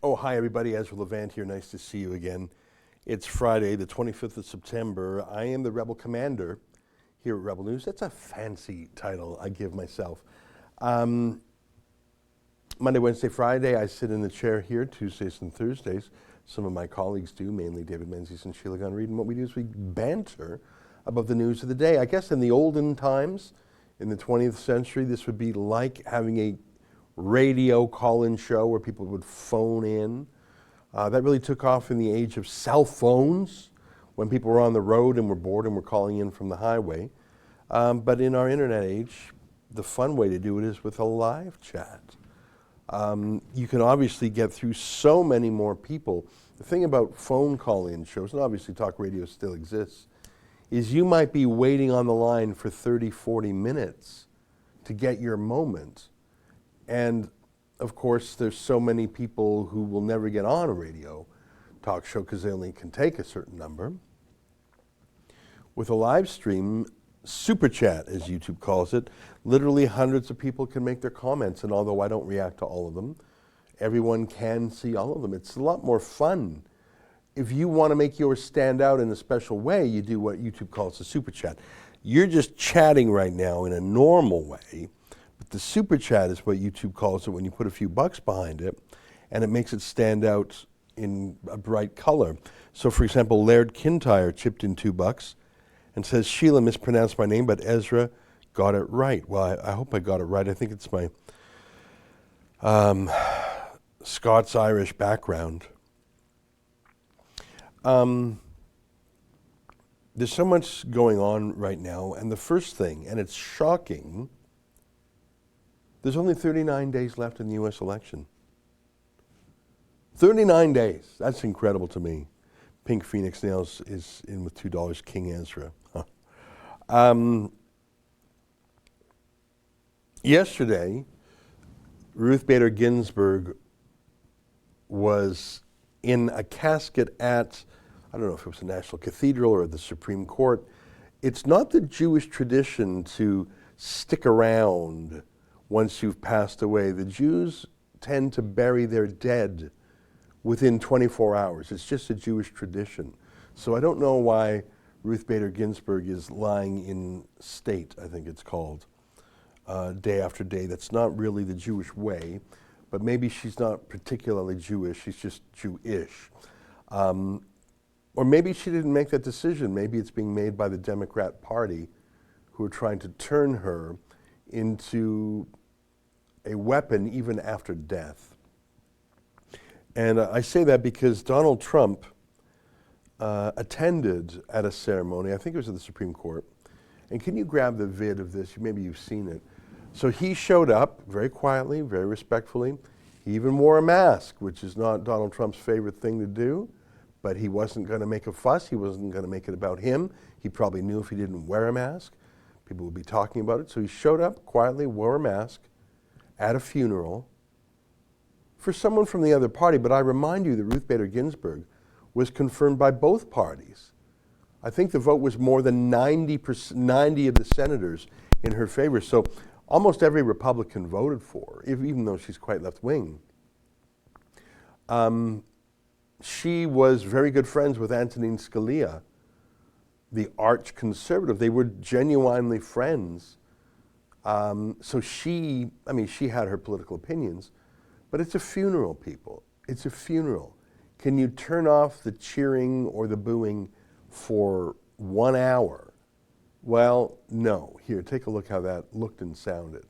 Oh, hi, everybody. Ezra Levant here. Nice to see you again. It's Friday, the 25th of September. I am the Rebel Commander here at Rebel News. That's a fancy title I give myself. Monday, Wednesday, Friday, I sit in the chair here. Tuesdays and Thursdays, some of my colleagues do, mainly David Menzies and Sheila Gunn Reid. And what we do is we banter about the news of the day. I guess in the olden times, in the 20th century, this would be like having a radio call-in show where people would phone in. That really took off in the age of cell phones, when people were on the road and were bored and were calling in from the highway. But in our internet age, the fun way to do it is with a live chat. You can obviously get through so many more people. The thing about phone call-in shows, and obviously talk radio still exists, is you might be waiting on the line for 30, 40 minutes to get your moment. And of course, there's so many people who will never get on a radio talk show because they only can take a certain number. With a live stream, super chat, as YouTube calls it, literally hundreds of people can make their comments. And although I don't react to all of them, everyone can see all of them. It's a lot more fun. If you want to make yours stand out in a special way, you do what YouTube calls a super chat. You're just chatting right now in a normal way. But the super chat is what YouTube calls it when you put a few bucks behind it, and it makes it stand out in a bright color. So, for example, Laird Kintyre chipped in $2 and says, Sheila mispronounced my name, but Ezra got it right. Well, I hope I got it right. I think it's my Scots-Irish background. There's so much going on right now, and the first thing, and it's shocking, there's only 39 days left in the U.S. election. 39 days. That's incredible to me. Pink Phoenix Nails is in with $2. King Ezra. Huh. Yesterday, Ruth Bader Ginsburg was in a casket at, I don't know if it was the National Cathedral or the Supreme Court. It's not the Jewish tradition to stick around once you've passed away. The Jews tend to bury their dead within 24 hours. It's just a Jewish tradition. So I don't know why Ruth Bader Ginsburg is lying in state, I think it's called, day after day. That's not really the Jewish way, but maybe she's not particularly Jewish, she's just Jewish. Or maybe she didn't make that decision. Maybe it's being made by the Democrat Party, who are trying to turn her into a weapon even after death. And I say that because Donald Trump attended at a ceremony, I think it was at the Supreme Court, and can you grab the vid of this? Maybe you've seen it. So he showed up very quietly, very respectfully. He even wore a mask, which is not Donald Trump's favorite thing to do, but he wasn't going to make a fuss. He wasn't going to make it about him. He probably knew if he didn't wear a mask, people would be talking about it. So he showed up quietly, wore a mask, at a funeral for someone from the other party. But I remind you that Ruth Bader Ginsburg was confirmed by both parties. I think the vote was more than 90 of the senators in her favor. So almost every Republican voted for her, even though she's quite left-wing. She was very good friends with Antonin Scalia, the arch conservative. They were genuinely friends. So she had her political opinions, but it's a funeral, people. It's a funeral. Can you turn off the cheering or the booing for 1 hour? Well, no. Here, take a look how that looked and sounded.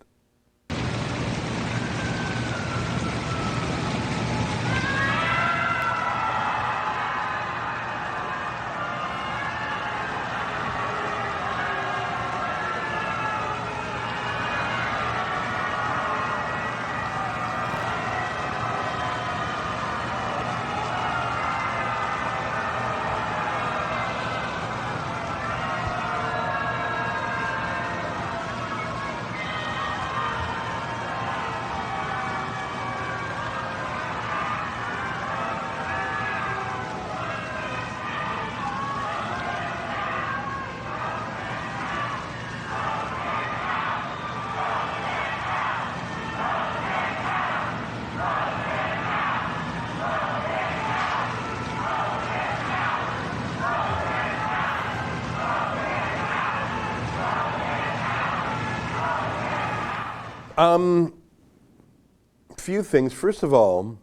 Few things. First of all,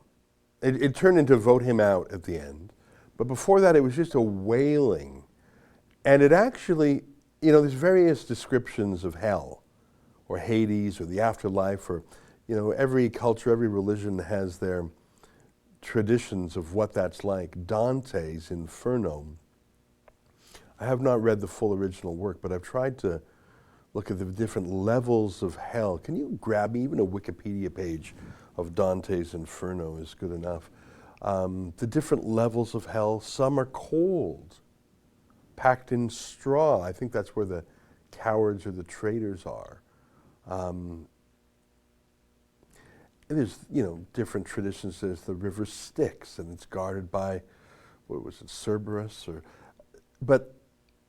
it turned into vote him out at the end. But before that, it was just a wailing. And it actually, there's various descriptions of hell or Hades or the afterlife, or, every culture, every religion has their traditions of what that's like. Dante's Inferno. I have not read the full original work, but I've tried to look at the different levels of hell. Can you grab me even a Wikipedia page of Dante's Inferno is good enough. The different levels of hell, some are cold, packed in straw. I think that's where the cowards or the traitors are. There's, different traditions. There's the river Styx, and it's guarded by, what was it, Cerberus? But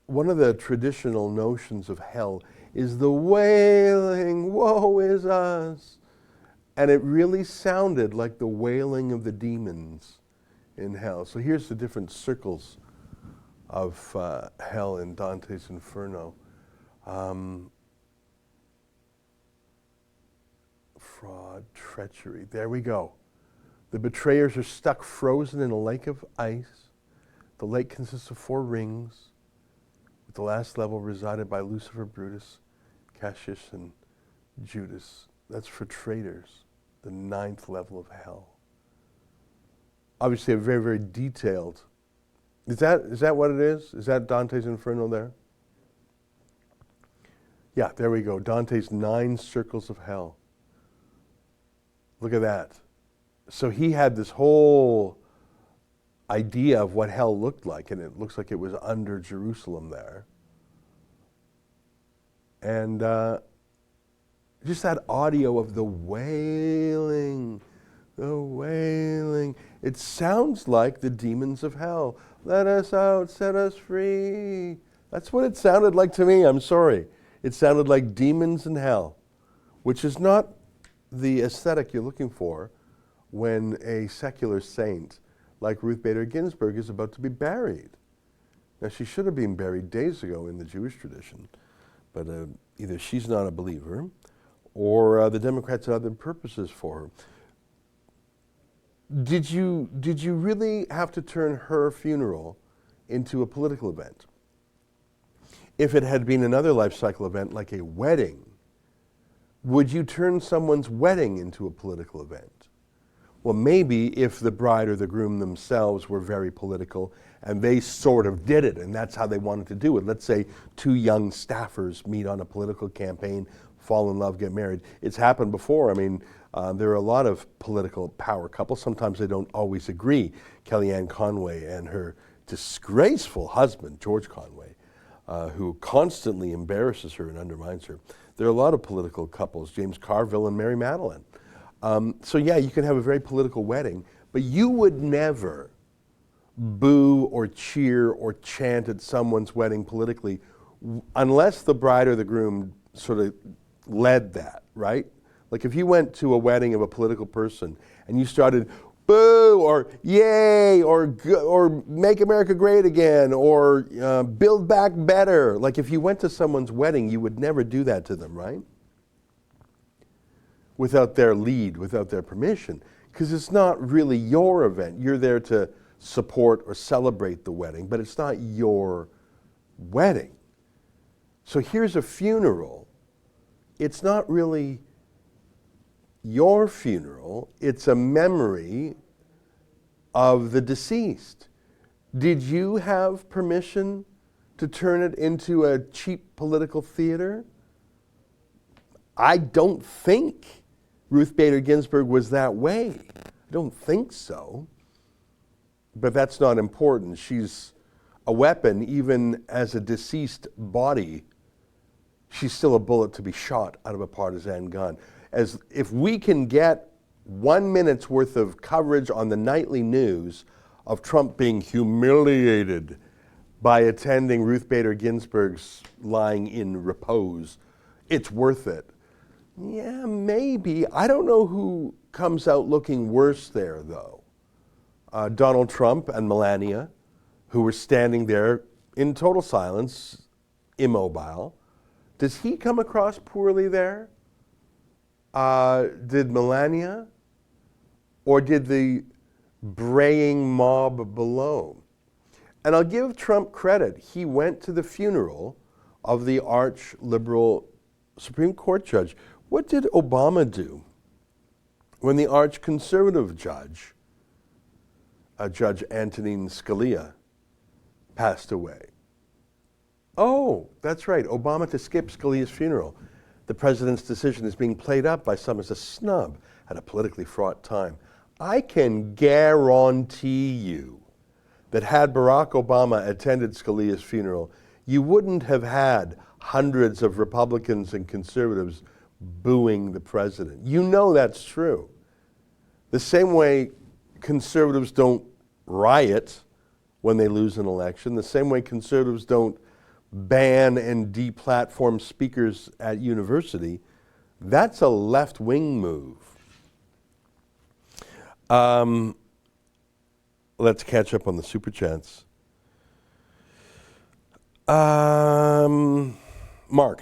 one of the traditional notions of hell is the wailing, woe is us. And it really sounded like the wailing of the demons in hell. So here's the different circles of hell in Dante's Inferno. Fraud, treachery, there we go. The betrayers are stuck frozen in a lake of ice. The lake consists of 4 rings. At the last level resided by Lucifer, Brutus, Cassius, and Judas. That's for traitors. The 9th level of hell. Obviously a very, very detailed. Is that what it is? Is that Dante's Inferno there? Yeah, there we go. Dante's 9 circles of hell. Look at that. So he had this whole idea of what hell looked like, and it looks like it was under Jerusalem there. And just that audio of the wailing. It sounds like the demons of hell. Let us out, set us free. That's what it sounded like to me, I'm sorry. It sounded like demons in hell, which is not the aesthetic you're looking for when a secular saint like Ruth Bader Ginsburg is about to be buried. Now, she should have been buried days ago in the Jewish tradition, but either she's not a believer or the Democrats had other purposes for her. Did you really have to turn her funeral into a political event? If it had been another life cycle event like a wedding, would you turn someone's wedding into a political event? Well, maybe if the bride or the groom themselves were very political and they sort of did it and that's how they wanted to do it. Let's say 2 young staffers meet on a political campaign, fall in love, get married. It's happened before. I mean, there are a lot of political power couples. Sometimes they don't always agree. Kellyanne Conway and her disgraceful husband, George Conway, who constantly embarrasses her and undermines her. There are a lot of political couples, James Carville and Mary Madeline. So yeah, you can have a very political wedding, but you would never boo or cheer or chant at someone's wedding politically unless the bride or the groom sort of led that, right? Like if you went to a wedding of a political person and you started boo or yay or make America great again or build back better. Like if you went to someone's wedding, you would never do that to them, right? Without their lead, without their permission, because it's not really your event. You're there to support or celebrate the wedding, but it's not your wedding. So here's a funeral. It's not really your funeral, it's a memory of the deceased. Did you have permission to turn it into a cheap political theater? I don't think Ruth Bader Ginsburg was that way. I don't think so. But that's not important. She's a weapon, even as a deceased body. She's still a bullet to be shot out of a partisan gun. As if we can get 1 minute's worth of coverage on the nightly news of Trump being humiliated by attending Ruth Bader Ginsburg's lying in repose, it's worth it. Yeah, maybe. I don't know who comes out looking worse there, though. Donald Trump and Melania, who were standing there in total silence, immobile. Does he come across poorly there? Did Melania or did the braying mob below? And I'll give Trump credit. He went to the funeral of the arch-liberal Supreme Court judge. What did Obama do when the arch-conservative judge, Judge Antonin Scalia, passed away? Oh, that's right, Obama to skip Scalia's funeral. The president's decision is being played up by some as a snub at a politically fraught time. I can guarantee you that had Barack Obama attended Scalia's funeral, you wouldn't have had hundreds of Republicans and conservatives booing the president. You know that's true. The same way conservatives don't riot when they lose an election, the same way conservatives don't ban and deplatform speakers at university, that's a left-wing move. Let's catch up on the Super Chats. Mark,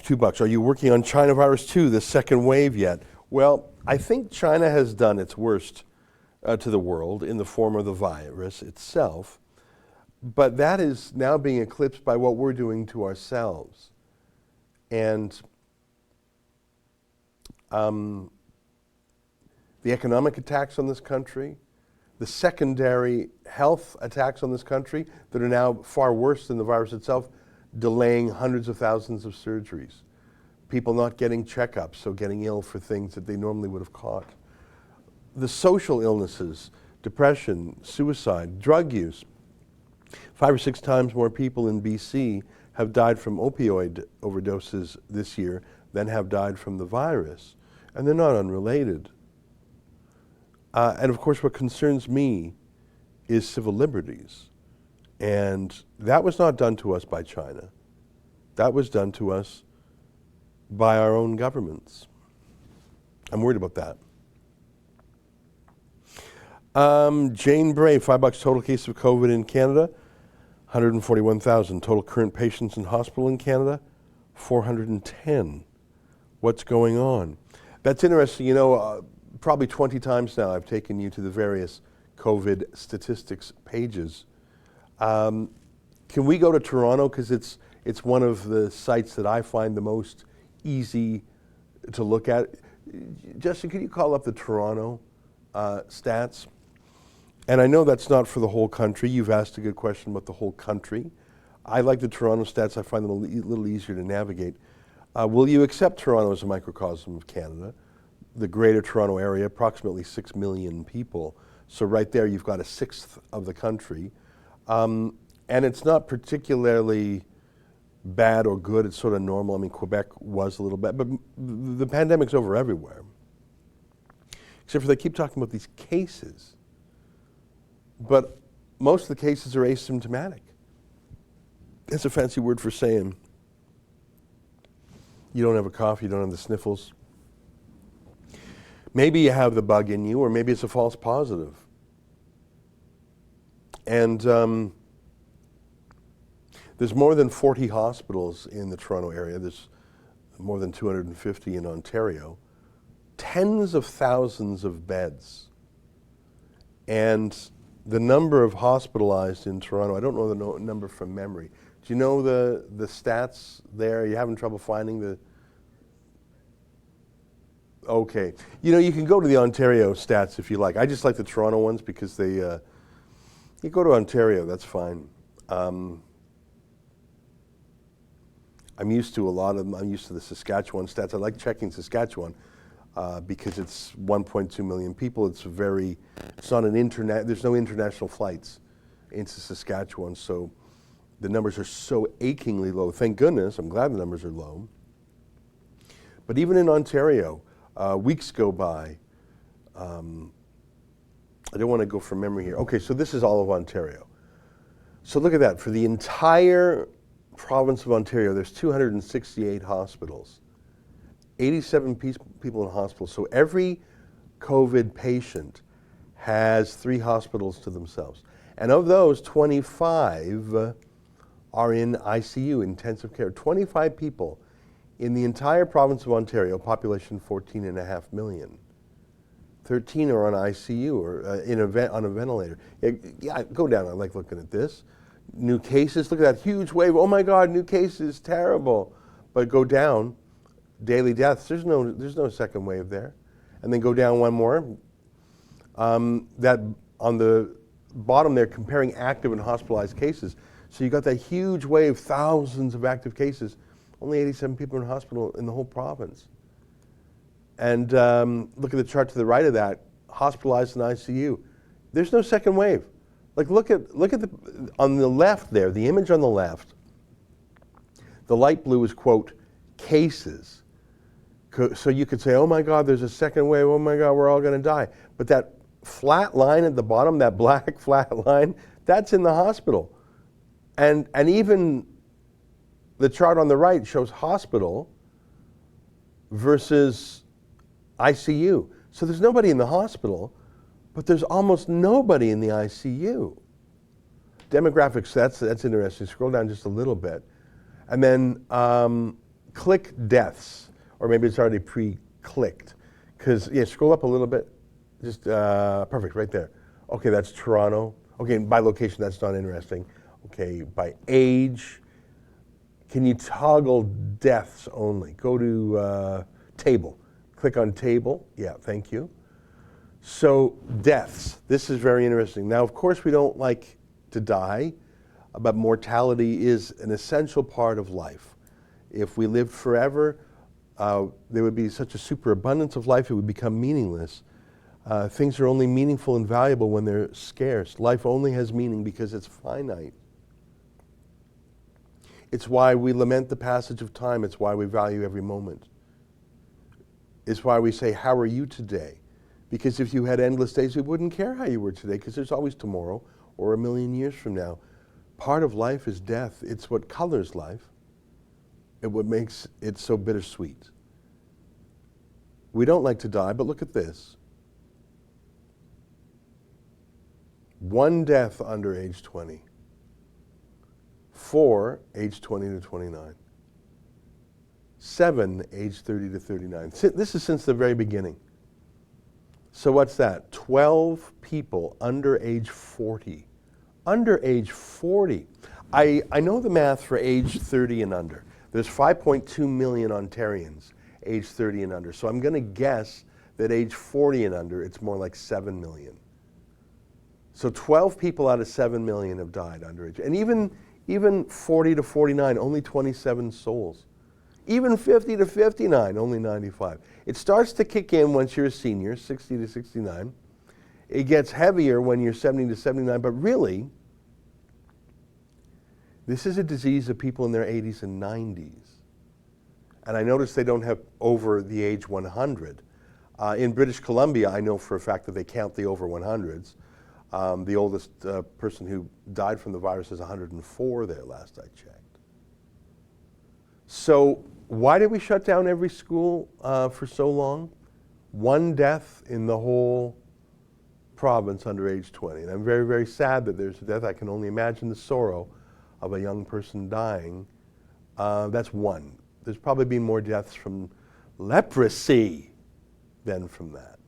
$2. Are you working on China virus 2, the second wave yet? Well, I think China has done its worst to the world in the form of the virus itself, but that is now being eclipsed by what we're doing to ourselves. And the economic attacks on this country, the secondary health attacks on this country that are now far worse than the virus itself, delaying hundreds of thousands of surgeries, people not getting checkups, so getting ill for things that they normally would have caught. The social illnesses, depression, suicide, drug use. 5 or 6 times more people in BC have died from opioid overdoses this year than have died from the virus. And they're not unrelated. And of course, what concerns me is civil liberties. And that was not done to us by China. That was done to us by our own governments. I'm worried about that. Jane Bray, $5 total case of COVID in Canada, 141,000. Total current patients in hospital in Canada, 410. What's going on? That's interesting. You know, probably 20 times now I've taken you to the various COVID statistics pages. Can we go to Toronto? Because it's one of the sites that I find the most easy to look at. Justin, could you call up the Toronto stats? And I know that's not for the whole country. You've asked a good question about the whole country. I like the Toronto stats. I find them a little easier to navigate. Will you accept Toronto as a microcosm of Canada? The greater Toronto area, approximately 6 million people. So right there, you've got a sixth of the country. And it's not particularly bad or good. It's sort of normal. I mean, Quebec was a little bad, but the pandemic's over everywhere. Except for they keep talking about these cases. But most of the cases are asymptomatic. That's a fancy word for saying you don't have a cough, you don't have the sniffles. Maybe you have the bug in you, or maybe it's a false positive. And there's more than 40 hospitals in the Toronto area. There's more than 250 in Ontario. Tens of thousands of beds. And the number of hospitalized in Toronto, I don't know the number from memory. Do you know the stats there? Are you having trouble finding the... Okay. You know, you can go to the Ontario stats if you like. I just like the Toronto ones because they... you go to Ontario, that's fine. I'm used to a lot of them. I'm used to the Saskatchewan stats. I like checking Saskatchewan because it's 1.2 million people. It's not an internet. There's no international flights into Saskatchewan, so the numbers are so achingly low. Thank goodness. I'm glad the numbers are low. But even in Ontario, weeks go by. I don't want to go from memory here. Okay, so this is all of Ontario. So look at that. For the entire province of Ontario, there's 268 hospitals, 87 people in hospitals. So every COVID patient has 3 hospitals to themselves. And of those, 25 are in ICU, intensive care. 25 people In the entire province of Ontario, population 14.5 million. 13 are on ICU or on a ventilator. Yeah, go down. I like looking at this. New cases, look at that huge wave. Oh my God, new cases, terrible. But go down, daily deaths. There's no second wave there. And then go down one more. That on the bottom there, comparing active and hospitalized cases. So you got that huge wave, thousands of active cases. Only 87 people in hospital in the whole province. And look at the chart to the right of that, hospitalized in ICU. There's no second wave. Like look at on the left there, the image on the left. The light blue is, quote, cases. So you could say, oh my God, there's a second wave. Oh my God, we're all going to die. But that flat line at the bottom, that black flat line, that's in the hospital. And even the chart on the right shows hospital versus ICU. So there's nobody in the hospital, but there's almost nobody in the ICU. Demographics, that's interesting. Scroll down just a little bit. And then click deaths, or maybe it's already pre-clicked. Because, yeah, scroll up a little bit. Just, perfect, right there. Okay, that's Toronto. Okay, by location, that's not interesting. Okay, by age. Can you toggle deaths only? Go to table. Click on table. Yeah, thank you. So deaths. This is very interesting. Now, of course, we don't like to die, but mortality is an essential part of life. If we lived forever, there would be such a superabundance of life, it would become meaningless. Things are only meaningful and valuable when they're scarce. Life only has meaning because it's finite. It's why we lament the passage of time. It's why we value every moment. It's why we say, how are you today? Because if you had endless days, we wouldn't care how you were today, because there's always tomorrow or a million years from now. Part of life is death. It's what colors life. It's what makes it so bittersweet. We don't like to die, but look at this. 1 death under age 20. 4, age 20 to 29. 7, age 30 to 39. This is since the very beginning. So what's that? 12 people under age 40. Under age 40. I know the math for age 30 and under. There's 5.2 million Ontarians age 30 and under. So I'm going to guess that age 40 and under, it's more like 7 million. So 12 people out of 7 million have died under age. And even 40 to 49, only 27 souls. Even 50 to 59, only 95. It starts to kick in once you're a senior, 60 to 69. It gets heavier when you're 70 to 79, but really, this is a disease of people in their 80s and 90s. And I notice they don't have over the age 100. In British Columbia, I know for a fact that they count the over 100s. The oldest person who died from the virus is 104 there, last I checked. So why did we shut down every school for so long? 1 death in the whole province under age 20. And I'm very, very sad that there's a death. I can only imagine the sorrow of a young person dying. That's 1. There's probably been more deaths from leprosy than from that.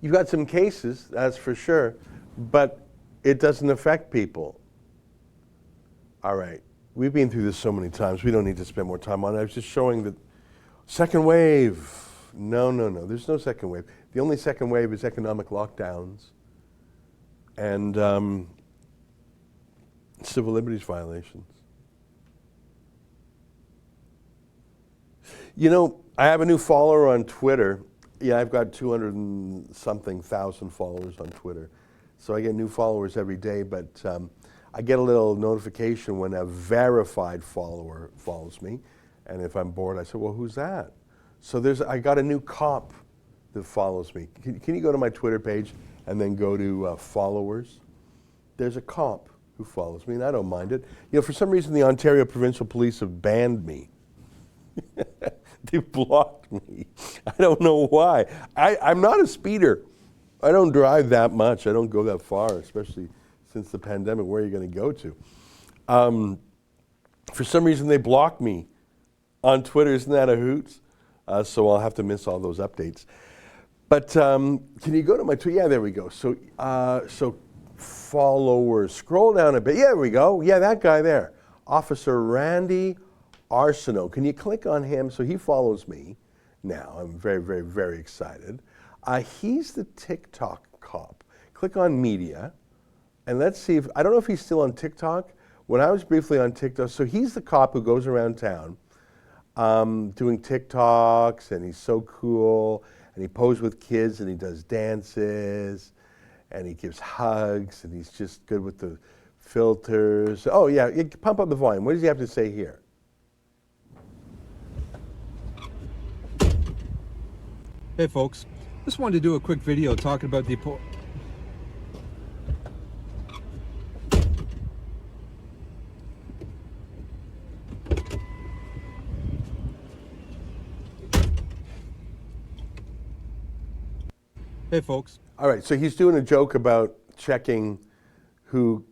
You've got some cases, that's for sure, but it doesn't affect people. All right, we've been through this so many times, we don't need to spend more time on it. I was just showing that second wave. No, there's no second wave. The only second wave is economic lockdowns and civil liberties violations. You know, I have a new follower on Twitter. Yeah, I've got 200 and something thousand followers on Twitter. So I get new followers every day, but I get a little notification when a verified follower follows me. And if I'm bored, I say, well, who's that? So I got a new cop that follows me. Can you go to my Twitter page and then go to followers? There's a cop who follows me, and I don't mind it. You know, for some reason, the Ontario Provincial Police have banned me. They blocked me. I don't know why. I'm not a speeder. I don't drive that much. I don't go that far, especially since the pandemic. Where are you going to go to? For some reason, they blocked me on Twitter. Isn't that a hoot? So I'll have to miss all those updates. But can you go to my Twitter? Yeah, there we go. So followers. Scroll down a bit. Yeah, there we go. Yeah, that guy there. Officer Randy Arsenault. Can you click on him? So he follows me now. I'm very, very, very excited. He's the TikTok cop. Click on media, and let's see if, I don't know if he's still on TikTok. When I was briefly on TikTok, so he's the cop who goes around town doing TikToks, and he's so cool, and he poses with kids, and he does dances, and he gives hugs, and he's just good with the filters. Oh yeah, pump up the volume. What does he have to say here? Hey folks, just wanted to do a quick video talking about the Hey folks. All right, so he's doing a joke about checking who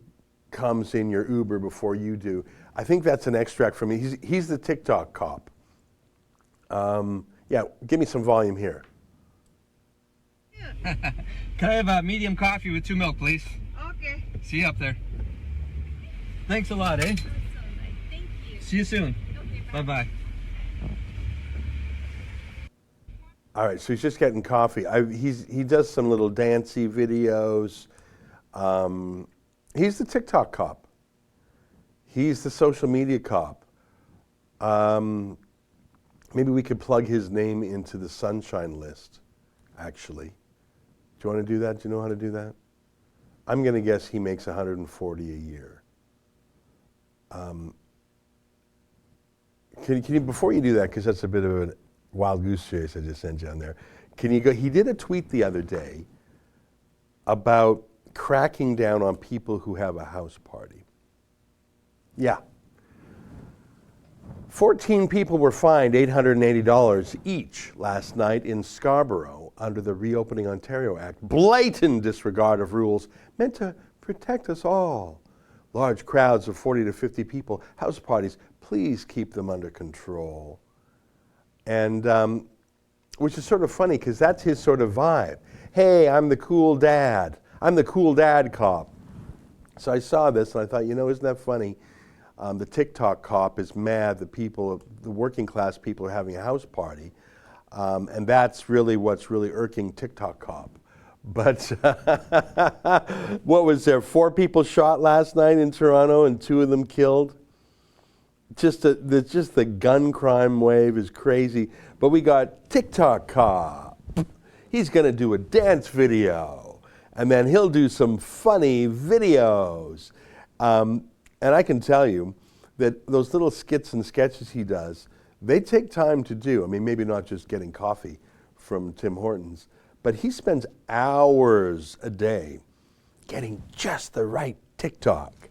comes in your Uber before you do. I think that's an extract from me. He's the TikTok cop. Yeah, give me some volume here. Can I have a medium coffee with 2 milk, please? Okay. See you up there. Thanks a lot, eh? Thank you. See you soon. Okay, Bye-bye. All right, so he's just getting coffee. He does some little dancey videos. He's the TikTok cop. He's the social media cop. Maybe we could plug his name into the Sunshine list, actually. Do you want to do that? Do you know how to do that? I'm going to guess he makes 140 a year. Can you, before you do that, because that's a bit of a wild goose chase I just sent you on there, can you go, he did a tweet the other day about cracking down on people who have a house party. Yeah. 14 people were fined $880 each last night in Scarborough under the Reopening Ontario Act. Blatant disregard of rules meant to protect us all. Large crowds of 40 to 50 people, house parties, please keep them under control. And which is sort of funny because that's his sort of vibe. Hey, I'm the cool dad. I'm the cool dad cop. So I saw this and I thought, you know, isn't that funny? The TikTok cop is mad that the working class people are having a house party. And that's really what's really irking TikTok cop. But what was there? 4 people shot last night in Toronto and 2 of them killed. Just the gun crime wave is crazy. But we got TikTok cop. He's going to do a dance video. And then he'll do some funny videos. And I can tell you that those little skits and sketches he does, they take time to do. I mean, maybe not just getting coffee from Tim Hortons, but he spends hours a day getting just the right TikTok.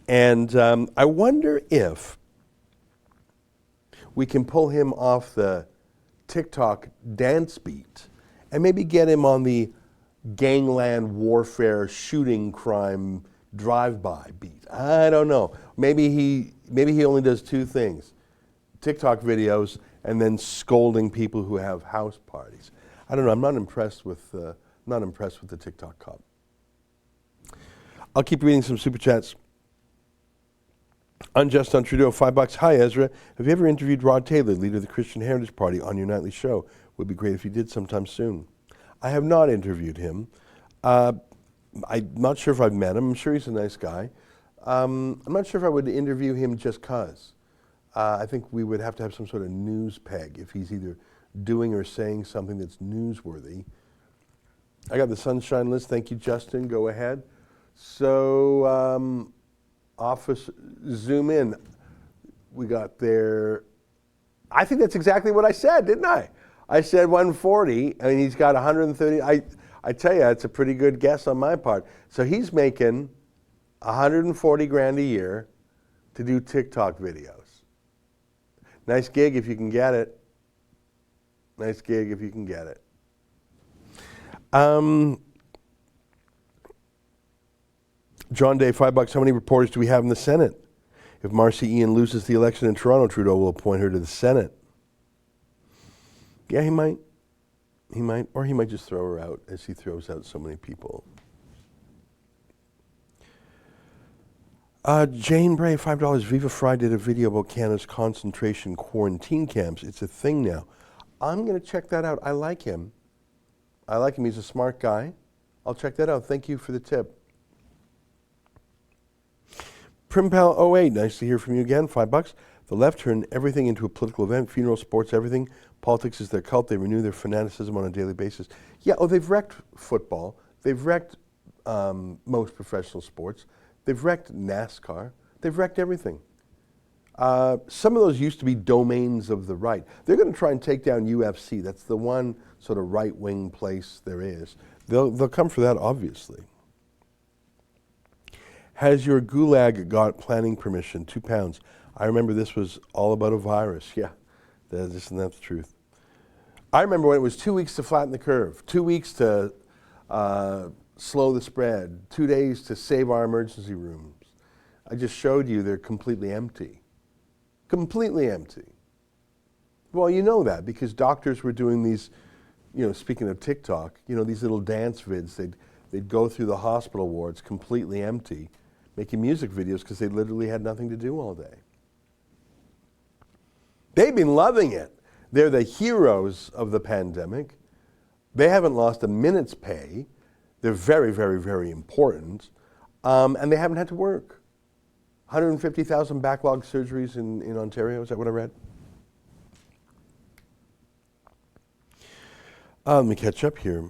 And I wonder if we can pull him off the TikTok dance beat and maybe get him on the gangland warfare shooting crime drive-by beat. I don't know. Maybe he only does 2 things: TikTok videos and then scolding people who have house parties. I don't know. I'm not impressed with the TikTok cop. I'll keep reading some super chats. Unjust on Trudeau, $5. Hi Ezra. Have you ever interviewed Rod Taylor, leader of the Christian Heritage Party, on your nightly show? Would be great if you did sometime soon. I have not interviewed him. I'm not sure if I've met him. I'm sure he's a nice guy. I'm not sure if I would interview him just because. I think we would have to have some sort of news peg if he's either doing or saying something that's newsworthy. I got the Sunshine list. Thank you, Justin. Go ahead. So, office, zoom in. We got there. I think that's exactly what I said, didn't I? I said 140, and he's got 130. I tell you, it's a pretty good guess on my part. So he's making 140 grand a year to do TikTok videos. Nice gig if you can get it. Nice gig if you can get it. John Day, $5. How many reporters do we have in the Senate? If Marcy Ian loses the election in Toronto, Trudeau will appoint her to the Senate. Yeah, he might. He might. Or he might just throw her out as he throws out so many people. Jane Bray, $5. Viva Fry did a video about Canada's concentration quarantine camps. It's a thing now. I'm going to check that out. I like him. He's a smart guy. I'll check that out. Thank you for the tip. Primpal08, nice to hear from you again. $5. The left turned everything into a political event. Funeral, sports, everything. Politics is their cult. They renew their fanaticism on a daily basis. Yeah, they've wrecked football. They've wrecked most professional sports. They've wrecked NASCAR. They've wrecked everything. Some of those used to be domains of the right. They're going to try and take down UFC. That's the one sort of right-wing place there is. They'll come for that, obviously. Has your gulag got planning permission? £2. I remember this was all about a virus. Yeah, isn't that the truth? I remember when it was 2 weeks to flatten the curve, 2 weeks to slow the spread, 2 days to save our emergency rooms. I just showed you they're completely empty. Completely empty. Well, you know that because doctors were doing these, speaking of TikTok, these little dance vids. They'd go through the hospital wards completely empty, making music videos because they literally had nothing to do all day. They've been loving it. They're the heroes of the pandemic. They haven't lost a minute's pay. They're very, very, very important. And they haven't had to work. 150,000 backlog surgeries in Ontario. Is that what I read? Let me catch up here.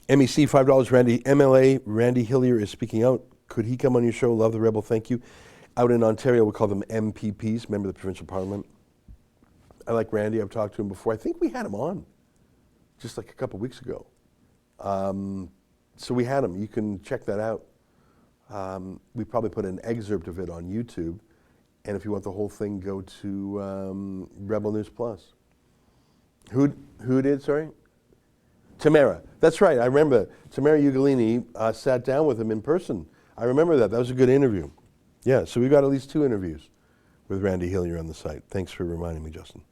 MEC, $5. MLA Randy Hillier is speaking out. Could he come on your show? Love the Rebel. Thank you. Out in Ontario, we call them MPPs, Member of the Provincial Parliament. I like Randy. I've talked to him before. I think we had him on just like a couple weeks ago. So we had him. You can check that out. We probably put an excerpt of it on YouTube. And if you want the whole thing, go to Rebel News Plus. Who did, sorry? Tamara. That's right. I remember Tamara Ugolini sat down with him in person. I remember that. That was a good interview. Yeah, so we've got at least 2 interviews with Randy Hillier on the site. Thanks for reminding me, Justin.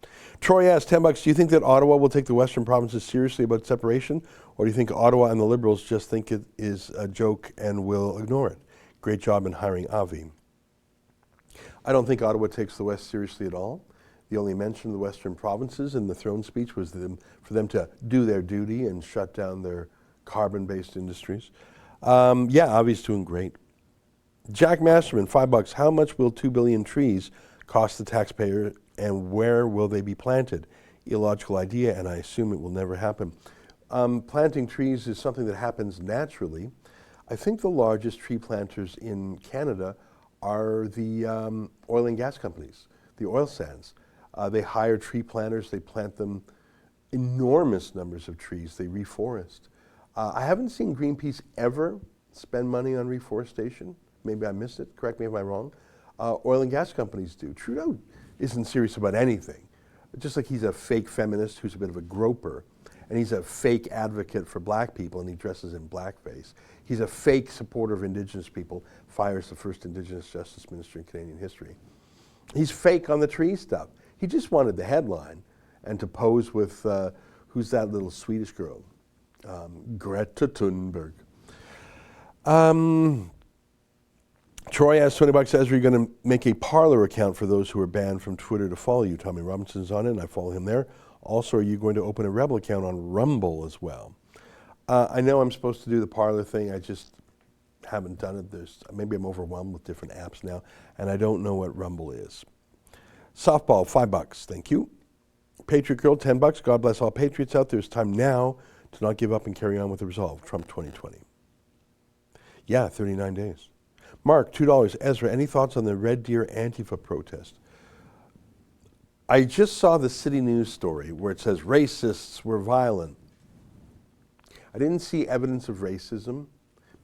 Troy asked, $10, do you think that Ottawa will take the Western provinces seriously about separation? Or do you think Ottawa and the Liberals just think it is a joke and will ignore it? Great job in hiring Avi. I don't think Ottawa takes the West seriously at all. The only mention of the Western provinces in the throne speech was for them to do their duty and shut down their carbon-based industries. Yeah, Avi's doing great. Jack Masterman, $5. How much will 2 billion trees cost the taxpayer and where will they be planted? Illogical idea, and I assume it will never happen. Planting trees is something that happens naturally. I think the largest tree planters in Canada are the oil and gas companies, the oil sands. They hire tree planters, they plant them enormous numbers of trees, they reforest. I haven't seen Greenpeace ever spend money on reforestation. Maybe I missed it, correct me if I'm wrong. Oil and gas companies do. Trudeau isn't serious about anything. Just like he's a fake feminist who's a bit of a groper, and he's a fake advocate for black people and he dresses in blackface. He's a fake supporter of Indigenous people, fires the first Indigenous Justice Minister in Canadian history. He's fake on the tree stuff. He just wanted the headline and to pose with, who's that little Swedish girl? Greta Thunberg. Troy asked $20, Ezra, are you going to make a Parler account for those who are banned from Twitter to follow you? Tommy Robinson's on it, and I follow him there. Also, are you going to open a Rebel account on Rumble as well? I know I'm supposed to do the Parler thing. I just haven't done it. Maybe I'm overwhelmed with different apps now, and I don't know what Rumble is. Softball, $5. Thank you. Patriot Girl, $10. God bless all patriots out there. It's time now to not give up and carry on with the resolve. Trump 2020. Yeah, 39 days. Mark, $2. Ezra, any thoughts on the Red Deer Antifa protest? I just saw the City News story where it says racists were violent. I didn't see evidence of racism.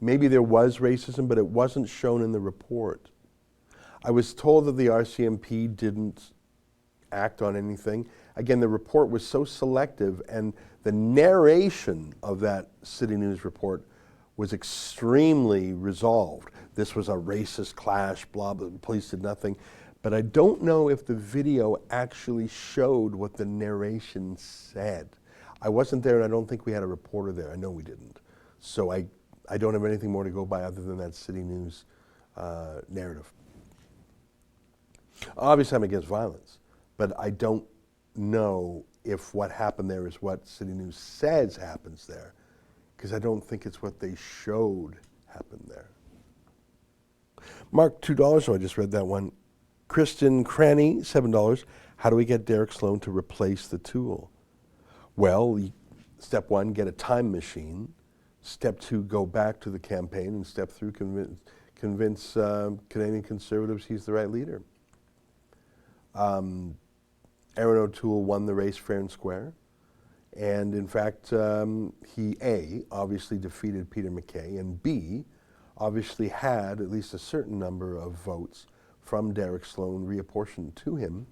Maybe there was racism, but it wasn't shown in the report. I was told that the RCMP didn't act on anything. Again, the report was so selective, and the narration of that City News report was extremely resolved. This was a racist clash, blah, blah, the police did nothing. But I don't know if the video actually showed what the narration said. I wasn't there, and I don't think we had a reporter there. I know we didn't. So I don't have anything more to go by other than that City News narrative. Obviously, I'm against violence, but I don't know if what happened there is what City News says happens there, because I don't think it's what they showed happened there. Mark, $2, so I just read that one. Kristen Cranny, $7. How do we get Derek Sloan to replace the tool? Well, step one, get a time machine. Step two, go back to the campaign. And step three, convince Canadian Conservatives he's the right leader. Aaron O'Toole won the race fair and square. And in fact, he A, obviously defeated Peter MacKay, and B, obviously had at least a certain number of votes from Derek Sloan reapportioned to him,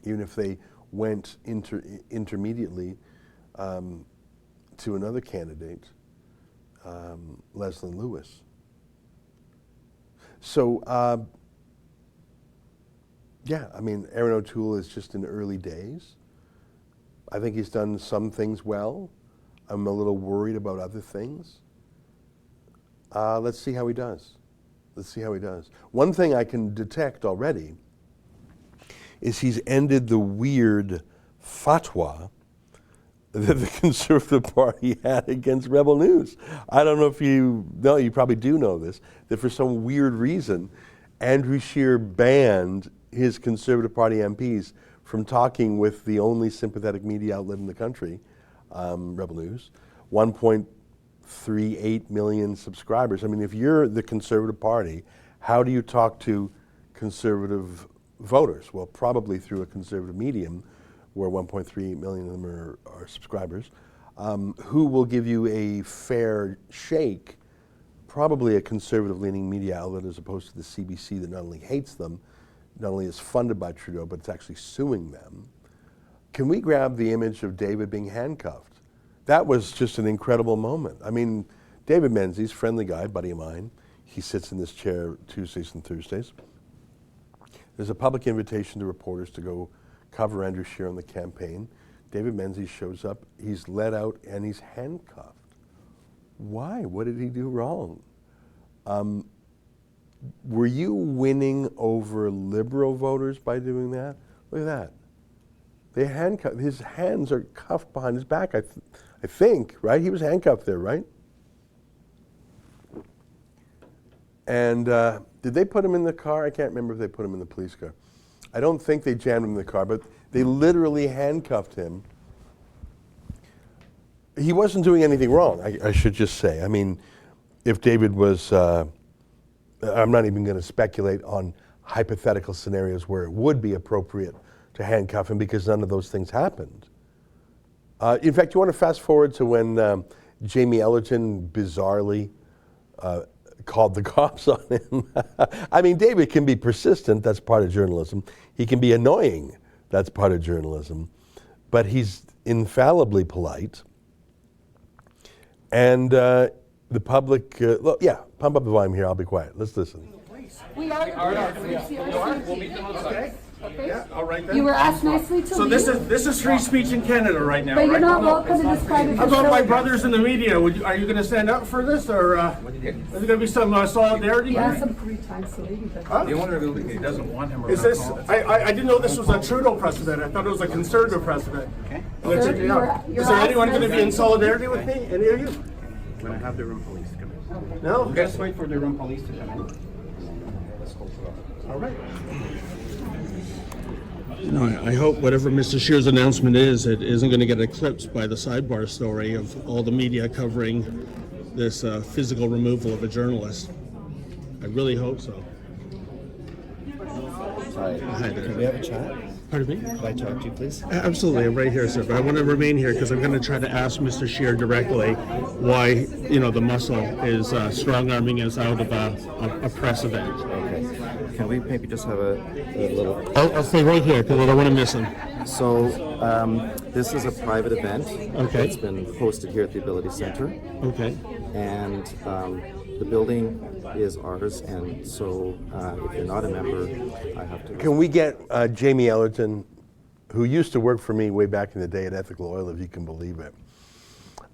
even if they went intermediately to another candidate, Leslyn Lewis. So, yeah, I mean, Aaron O'Toole is just in early days. I think he's done some things well. I'm a little worried about other things. Let's see how he does. Let's see how he does. One thing I can detect already is he's ended the weird fatwa that the Conservative Party had against Rebel News. I don't know if you know, you probably do know this, that for some weird reason, Andrew Scheer banned his Conservative Party MPs from talking with the only sympathetic media outlet in the country, Rebel News. 1.38 million subscribers. I mean, if you're the Conservative Party, how do you talk to conservative voters? Well, probably through a conservative medium, where 1.38 million of them are subscribers, who will give you a fair shake, probably a conservative-leaning media outlet as opposed to the CBC that not only hates them, not only is funded by Trudeau, but it's actually suing them. Can we grab the image of David being handcuffed? That was just an incredible moment. I mean, David Menzies, friendly guy, buddy of mine, he sits in this chair Tuesdays and Thursdays. There's a public invitation to reporters to go cover Andrew Scheer on the campaign. David Menzies shows up, he's let out, and he's handcuffed. Why? What did he do wrong? Were you winning over Liberal voters by doing that? Look at that. They handcuffed, his hands are cuffed behind his back, I think, right? He was handcuffed there, right? And did they put him in the car? I can't remember if they put him in the police car. I don't think they jammed him in the car, but they literally handcuffed him. He wasn't doing anything wrong, I should just say. I mean, if David was, I'm not even going to speculate on hypothetical scenarios where it would be appropriate to handcuff him because none of those things happened. In fact, you want to fast forward to when Jamie Ellerton bizarrely called the cops on him. I mean, David can be persistent, that's part of journalism. He can be annoying, that's part of journalism. But he's infallibly polite. And the public, look, yeah, pump up the volume here, I'll be quiet. Let's listen. We are We'll meet them outside. Okay. Yeah, all right then. You were asked nicely to So leave. this is free speech in Canada right now, But right? you're not welcome in this private How about my facility. brothers in the media? Are you going to stand up for this, or is there going to be some solidarity? You have some free time to leave. Huh? The owner of the building, he doesn't want him around. Is this? I didn't know this was a Trudeau precedent. I thought it was a Conservative precedent. Okay. Sir, Yeah. you're Is there asked anyone going to be in nicely- solidarity with me? Any of you? When I have the room police come in. No. Let's wait for the room police to come in. Let's go for it. All right. You know, I hope whatever Mr. Scheer's announcement is, it isn't going to get eclipsed by the sidebar story of all the media covering this physical removal of a journalist. I really hope so. Hi. Hi there. Can we have a chat? Pardon me? Can I talk to you, please? Absolutely, I'm right here, sir. But I want to remain here because I'm going to try to ask Mr. Scheer directly why, you know, the muscle is strong-arming us out of a press event. Okay. can we maybe just have a little... I'll stay right here because I don't want to miss him. So, this is a private event. Okay. It's been hosted here at the Ability Center. Okay. And the building is ours, and so if you're not a member, I have to... Can we get Jamie Ellerton, who used to work for me way back in the day at Ethical Oil, if you can believe it.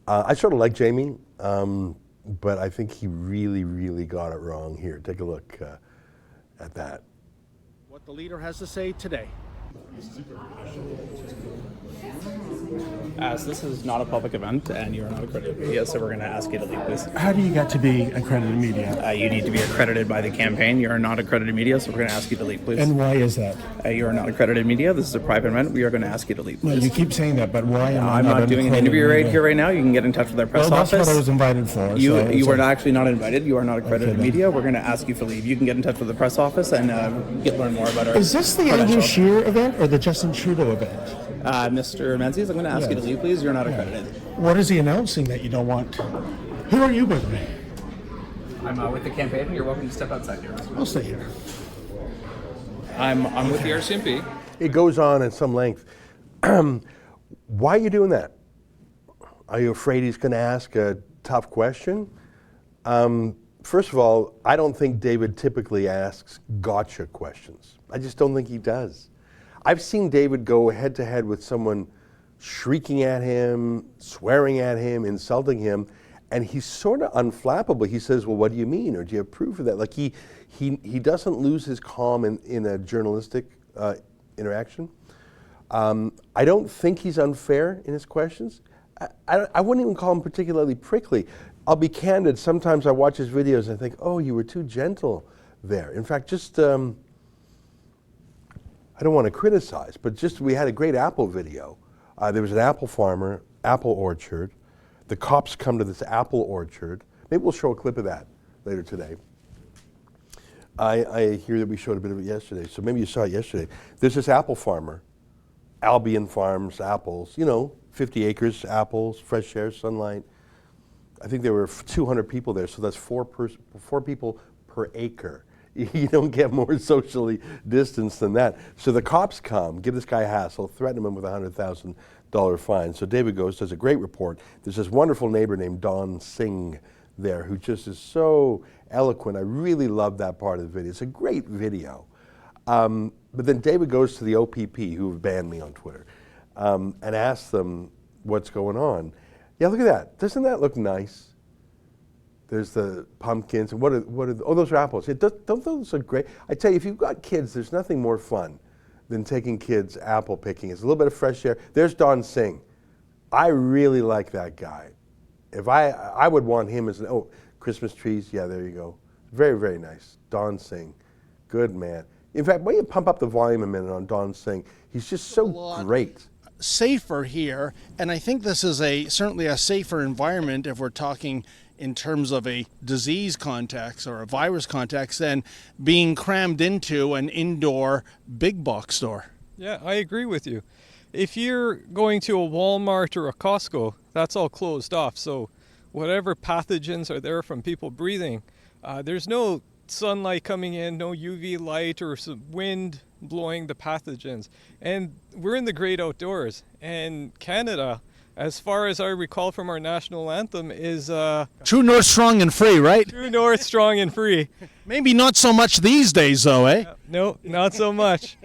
I sort of like Jamie, but I think he really, really got it wrong here. Take a look at that. What the leader has to say today. As this is not a public event and you're not accredited media, so we're going to ask you to leave, please. How do you get to be accredited media? You need to be accredited by the campaign. You are not accredited media, so we're going to ask you to leave, please. And why is that? You are not accredited media. This is a private event. We are going to ask you to leave, Well, please. you keep saying that, but why am I I'm not doing an interview right here right now. You can get in touch with our press Well, that's office. what I was invited for. You are actually not invited. You are not accredited then. media. We're going to ask you to leave. You can get in touch with the press office and learn more about our... Is this the Andrew Scheer event or the Justin Trudeau event? Mr. Menzies, I'm going to ask you to leave, please. You're not accredited. What is he announcing that you don't want? Who are you, by the way? I'm with the campaign. You're welcome to step outside here. I'll stay here. I'm with the RCMP. It goes on at some length. Why are you doing that? Are you afraid he's going to ask a tough question? First of all, I don't think David typically asks gotcha questions. I just don't think he does. I've seen David go head to head with someone shrieking at him, swearing at him, insulting him, and he's sort of unflappable. He says, well, what do you mean? Or do you have proof of that? Like he doesn't lose his calm in a journalistic interaction. I don't think he's unfair in his questions. I wouldn't even call him particularly prickly. I'll be candid, sometimes I watch his videos and I think, oh, you were too gentle there. In fact, just, I don't want to criticize, but just we had a great apple video. There was an apple farmer, apple orchard. The cops come to this apple orchard. Maybe we'll show a clip of that later today. I hear that we showed a bit of it yesterday, so maybe you saw it yesterday. There's this apple farmer, Albion Farms, apples, 50 acres, apples, fresh air, sunlight. I think there were 200 people there, so that's four people per acre. You don't get more socially distanced than that. So the cops come, give this guy a hassle, threaten him with a $100,000 fine. So David goes, does a great report. There's this wonderful neighbor named Don Singh there who just is so eloquent. I really love that part of the video. It's a great video. But then David goes to the OPP, who have banned me on Twitter, and asks them what's going on. Yeah, look at that. Doesn't that look nice? There's the pumpkins, and those are apples. Don't those look great? I tell you, if you've got kids, there's nothing more fun than taking kids apple picking. It's a little bit of fresh air. There's Don Singh. I really like that guy. If I would want him as Christmas trees. Yeah, there you go. Very, very nice. Don Singh, good man. In fact, why don't you pump up the volume a minute on Don Singh? He's just so great. Safer here, and I think this is certainly a safer environment if we're talking in terms of a disease context or a virus context than being crammed into an indoor big box store. Yeah, I agree with you. If you're going to a Walmart or a Costco, that's all closed off. So whatever pathogens are there from people breathing, there's no sunlight coming in, no UV light or some wind blowing the pathogens. And we're in the great outdoors. And Canada, as far as I recall from our national anthem, is True North, strong and free, right? True North, strong and free. Maybe not so much these days, though, eh? No, not so much.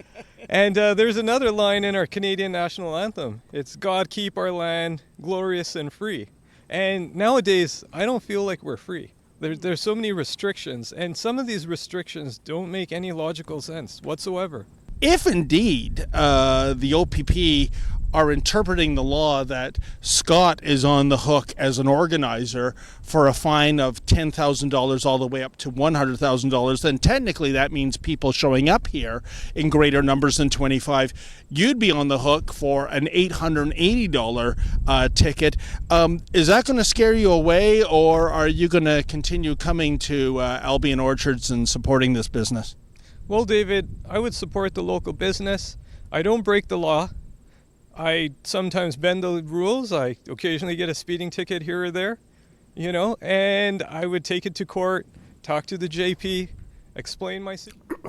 And there's another line in our Canadian national anthem. It's God keep our land glorious and free. And nowadays, I don't feel like we're free. There's so many restrictions, and some of these restrictions don't make any logical sense whatsoever. If indeed the OPP are interpreting the law that Scott is on the hook as an organizer for a fine of $10,000 all the way up to $100,000, then technically that means people showing up here in greater numbers than 25. You'd be on the hook for an $880 ticket. Is that going to scare you away, or are you going to continue coming to Albion Orchards and supporting this business? Well, David, I would support the local business. I don't break the law. I sometimes bend the rules. I occasionally get a speeding ticket here or there, and I would take it to court, talk to the JP, explain my.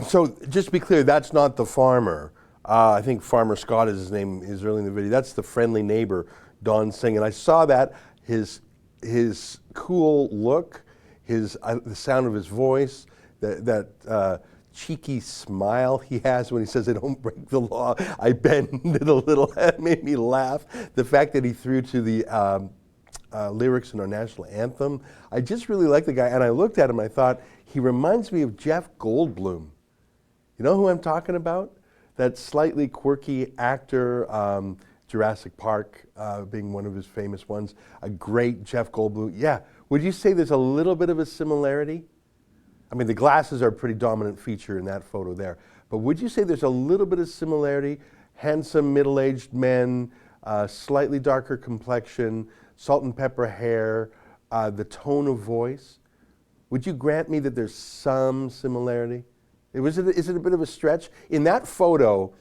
So just to be clear, that's not the farmer. I think Farmer Scott is his name. Is early in the video. That's the friendly neighbor, Don Singh, and I saw that his cool look, the sound of his voice, that cheeky smile he has when he says, "I don't break the law, I bend it a little." That made me laugh. The fact that he threw to the lyrics in our national anthem, I just really like the guy. And I looked at him, I thought, he reminds me of Jeff Goldblum. You know who I'm talking about? That slightly quirky actor, Jurassic Park being one of his famous ones. A great Jeff Goldblum. Yeah, would you say there's a little bit of a similarity? I mean, the glasses are a pretty dominant feature in that photo there. But would you say there's a little bit of similarity? Handsome, middle-aged men, slightly darker complexion, salt and pepper hair, the tone of voice. Would you grant me that there's some similarity? Is it a bit of a stretch? In that photo,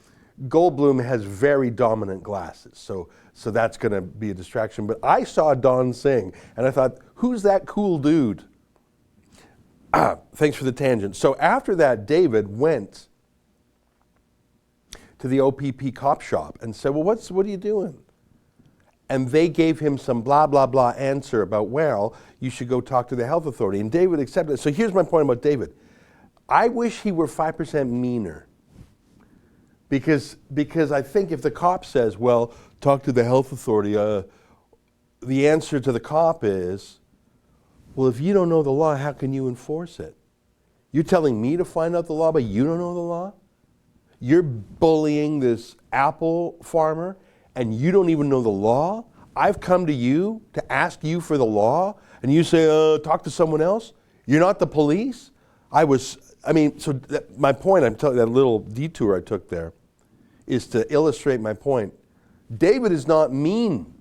Goldblum has very dominant glasses, so that's going to be a distraction. But I saw Don Singh, and I thought, who's that cool dude? Thanks for the tangent. So after that, David went to the OPP cop shop and said, well, what are you doing? And they gave him some blah, blah, blah answer about, well, you should go talk to the health authority. And David accepted it. So here's my point about David. I wish he were 5% meaner. Because I think if the cop says, well, talk to the health authority, the answer to the cop is, well, if you don't know the law, how can you enforce it? You're telling me to find out the law, but you don't know the law? You're bullying this apple farmer, and you don't even know the law? I've come to you to ask you for the law, and you say, talk to someone else? You're not the police? My point, I'm telling you, that little detour I took there, is to illustrate my point. David is not mean.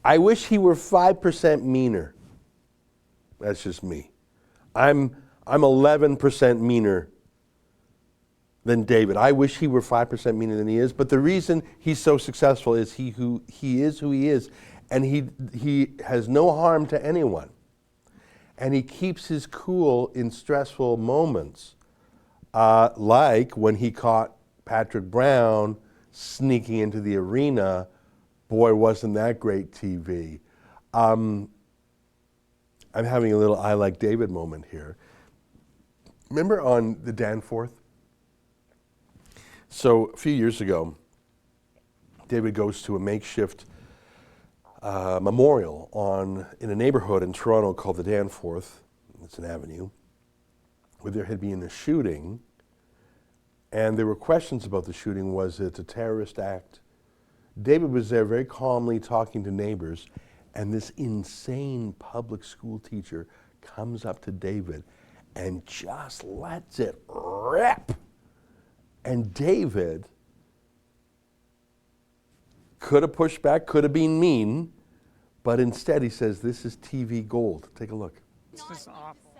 I wish he were 5% meaner. That's just me. I'm 11% meaner than David. I wish he were 5% meaner than he is, but the reason he's so successful is he is who he is, and he has no harm to anyone. And he keeps his cool in stressful moments, like when he caught Patrick Brown sneaking into the arena. Boy, wasn't that great TV. I'm having a little I Like David moment here. Remember on the Danforth? So a few years ago, David goes to a makeshift memorial in a neighborhood in Toronto called the Danforth. It's an avenue, where there had been a shooting, and there were questions about the shooting. Was it a terrorist act? David was there very calmly talking to neighbors, and this insane public school teacher comes up to David and just lets it rip. And David could have pushed back, could have been mean, but instead he says, this is TV gold. Take a look. This is awful.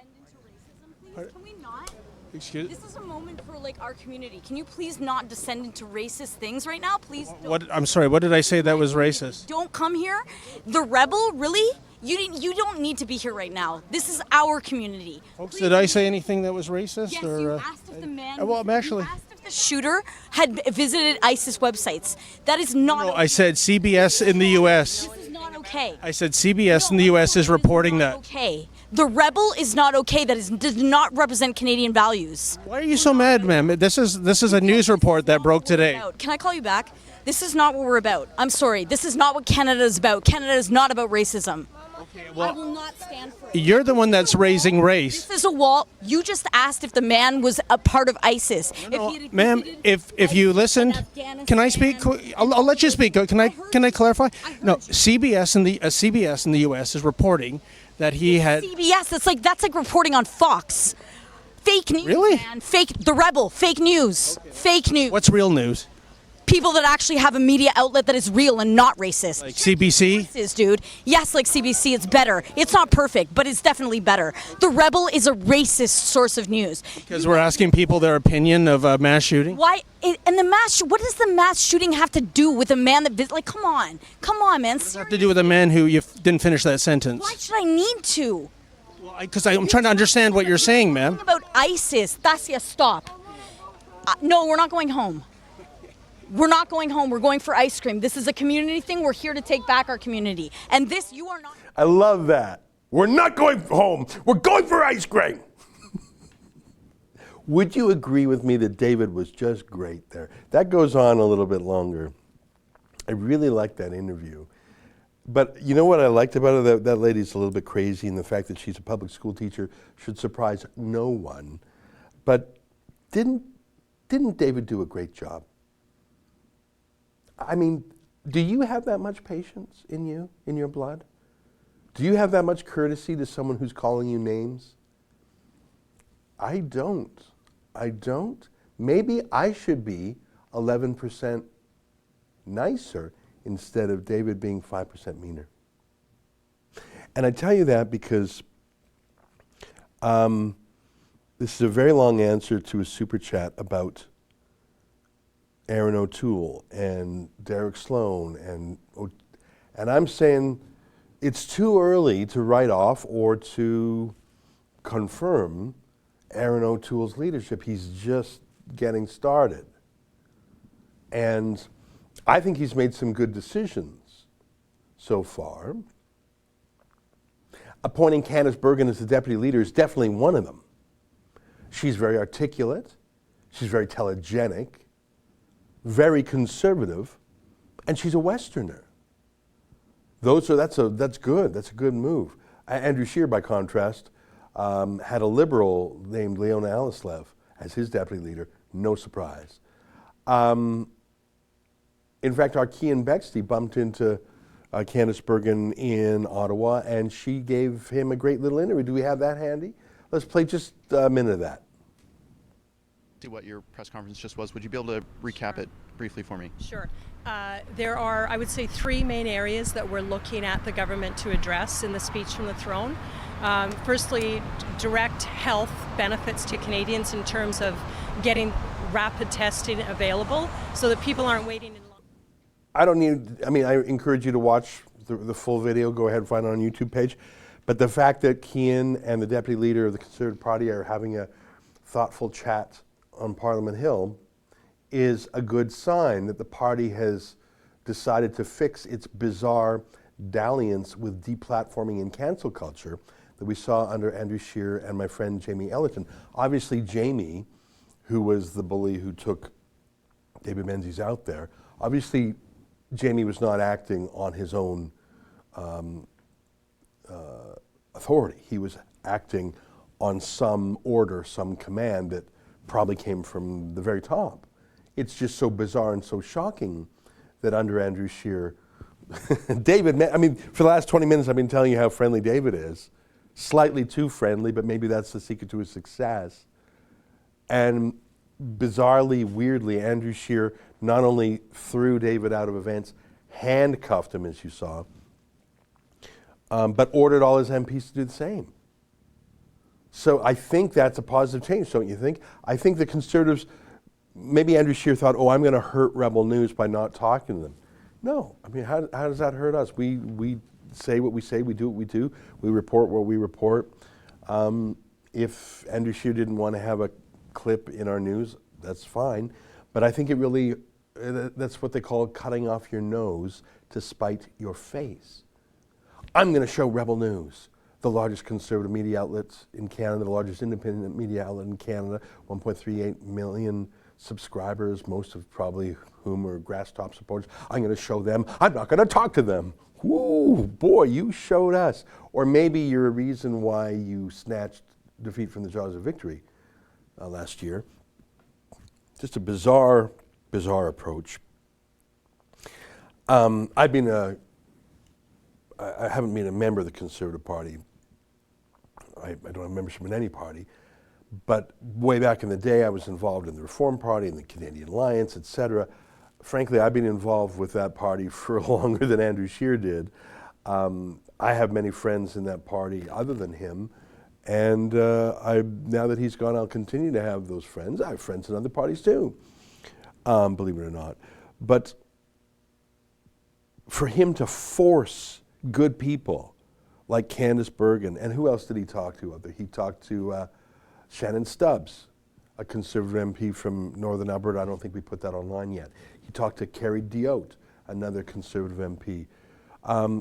Can we not? Excuse? This is a moment for our community. Can you please not descend into racist things right now? Please don't. What? I'm sorry. What did I say that was racist? Don't come here. The rebel, really? You don't need to be here right now. This is our community. Folks, Please. did I say anything that was racist? Yes, or, you asked if the man. well, I'm actually. You asked if the shooter had visited ISIS websites. That is not. No, okay. I said CBS in the U.S. This is not okay. I said CBS in the U.S. is reporting that. Okay. The rebel is not okay. Does not represent Canadian values. Why are you so mad, ma'am? This is a news report that broke today. Can I call you back? This is not what we're about. I'm sorry. This is not what Canada is about. Canada is not about racism. Okay, I will not stand for it. You're the one that's raising race. This is a wall. You just asked if the man was a part of ISIS. No, If he had ma'am, visited if you ISIS in listened, can I speak? I'll let you speak. Can I clarify? No, CBS in the U.S. is reporting that he had. CBS. That's like reporting on Fox. Fake news. Really? Man. Fake. The rebel. Fake news. Okay. Fake news. What's real news? People that actually have a media outlet that is real and not racist. Like CBC? Is, dude. Yes, like CBC, it's better. It's not perfect, but it's definitely better. The Rebel is a racist source of news. Because we're asking people their opinion of a mass shooting? Why? And what does the mass shooting have to do with a man that come on, man. What does that have to do with a man who you didn't finish that sentence? Why should I need to? Because I'm trying to understand what you're saying, ma'am. About ISIS. Tasia, stop. No, we're not going home. We're not going home. We're going for ice cream. This is a community thing. We're here to take back our community. And this, you are not. I love that. We're not going home. We're going for ice cream. Would you agree with me that David was just great there? That goes on a little bit longer. I really liked that interview. But you know what I liked about her? That lady's a little bit crazy, and the fact that she's a public school teacher should surprise no one. But didn't David do a great job? I mean, do you have that much patience in you, in your blood? Do you have that much courtesy to someone who's calling you names? I don't. I don't. Maybe I should be 11% nicer instead of David being 5% meaner. And I tell you that because this is a very long answer to a super chat about Aaron O'Toole and Derek Sloan, and I'm saying it's too early to write off or to confirm Aaron O'Toole's leadership. He's just getting started. And I think he's made some good decisions so far. Appointing Candice Bergen as the deputy leader is definitely one of them. She's very articulate, she's very telegenic, very conservative, and she's a Westerner. That's good. That's a good move. Andrew Scheer, by contrast, had a liberal named Leona Alislev as his deputy leader. No surprise. In fact, our Kian Bexley bumped into Candice Bergen in Ottawa, and she gave him a great little interview. Do we have that handy? Let's play just a minute of that. To what your press conference just was, would you be able to recap it briefly for me? Sure. There are, I would say, three main areas that we're looking at the government to address in the speech from the throne. Firstly, direct health benefits to Canadians in terms of getting rapid testing available so that people aren't waiting in line. I encourage you to watch the full video. Go ahead and find it on our YouTube page. But the fact that Kian and the deputy leader of the Conservative Party are having a thoughtful chat on Parliament Hill is a good sign that the party has decided to fix its bizarre dalliance with deplatforming and cancel culture that we saw under Andrew Scheer and my friend Jamie Ellerton. Obviously, Jamie, who was the bully who took David Menzies out there, obviously Jamie was not acting on his own authority. He was acting on some order, some command that probably came from the very top. It's just so bizarre and so shocking that under Andrew Scheer, David, for the last 20 minutes I've been telling you how friendly David is. Slightly too friendly, but maybe that's the secret to his success. And bizarrely, weirdly, Andrew Scheer not only threw David out of events, handcuffed him, as you saw, but ordered all his MPs to do the same. So I think that's a positive change, don't you think? I think the Conservatives, maybe Andrew Scheer thought, I'm going to hurt Rebel News by not talking to them. No, how does that hurt us? We say what we say, we do what we do, we report what we report. If Andrew Scheer didn't want to have a clip in our news, that's fine. But I think it really, that's what they call cutting off your nose to spite your face. I'm going to show Rebel News, the largest conservative media outlet in Canada, the largest independent media outlet in Canada, 1.38 million subscribers, most of probably whom are grass top supporters. I'm going to show them. I'm not going to talk to them. Woo, boy, you showed us. Or maybe you're a reason why you snatched defeat from the jaws of victory last year. Just a bizarre, bizarre approach. I haven't been a member of the Conservative Party. I don't have membership in any party. But way back in the day, I was involved in the Reform Party and the Canadian Alliance, etc. Frankly, I've been involved with that party for longer than Andrew Scheer did. I have many friends in that party other than him. And now that he's gone, I'll continue to have those friends. I have friends in other parties too, believe it or not. But for him to force good people like Candice Bergen. And who else did he talk to out there? He talked to Shannon Stubbs, a Conservative MP from Northern Alberta. I don't think we put that online yet. He talked to Kerry Diotte, another Conservative MP.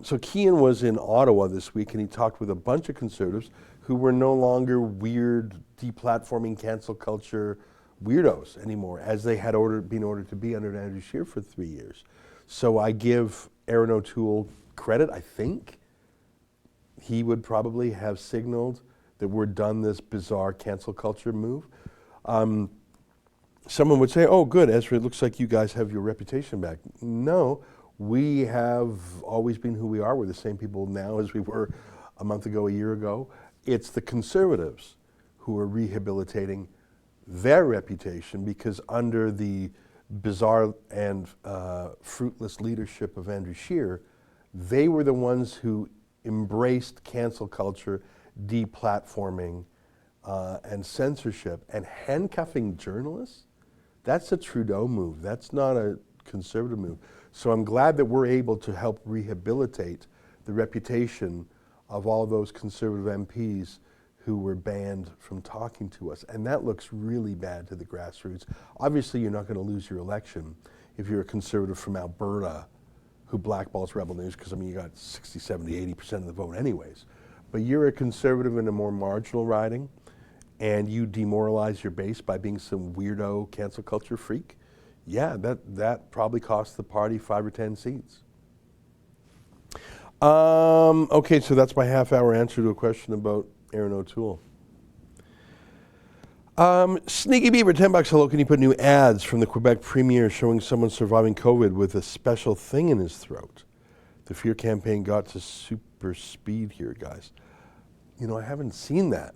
So Cian was in Ottawa this week, and he talked with a bunch of Conservatives who were no longer weird, deplatforming, cancel culture weirdos anymore, as they had been ordered to be under Andrew Scheer for 3 years. So I give Aaron O'Toole credit. I think he would probably have signaled that we're done this bizarre cancel culture move. Someone would say, oh, good, Ezra, it looks like you guys have your reputation back. No, we have always been who we are. We're the same people now as we were a month ago, a year ago. It's the Conservatives who are rehabilitating their reputation, because under the bizarre and fruitless leadership of Andrew Scheer, they were the ones who embraced cancel culture, deplatforming, and censorship, and handcuffing journalists. That's a Trudeau move. That's not a Conservative move. So I'm glad that we're able to help rehabilitate the reputation of all those Conservative MPs who were banned from talking to us. And that looks really bad to the grassroots. Obviously, you're not going to lose your election if you're a Conservative from Alberta who blackballs Rebel News, because, I mean, you got 60, 70, 80% of the vote anyways. But you're a Conservative in a more marginal riding, and you demoralize your base by being some weirdo cancel culture freak, yeah, that probably cost the party 5 or 10 seats. Okay, so that's my half-hour answer to a question about Aaron O'Toole. Sneaky Beaver, $10. Hello, can you put new ads from the Quebec Premier showing someone surviving COVID with a special thing in his throat? The Fear campaign got to super speed here, guys. You know, I haven't seen that.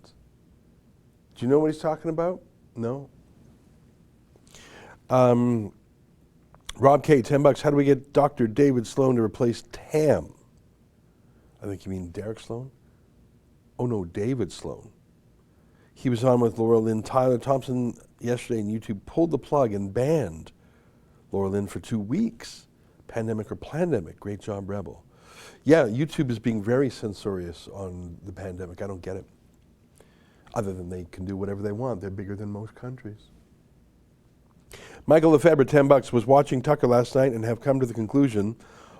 Do you know what he's talking about? No? Rob K, $10. How do we get Dr. David Sloan to replace Tam? I think you mean Derek Sloan? Oh no, David Sloan. He was on with Laura Lynn. Tyler Thompson yesterday, and YouTube pulled the plug and banned Laura Lynn for 2 weeks. Pandemic or plandemic. Great job, Rebel. Yeah, YouTube is being very censorious on the pandemic. I don't get it. Other than they can do whatever they want. They're bigger than most countries. Michael Lefebvre, $10, was watching Tucker last night and have come to the conclusion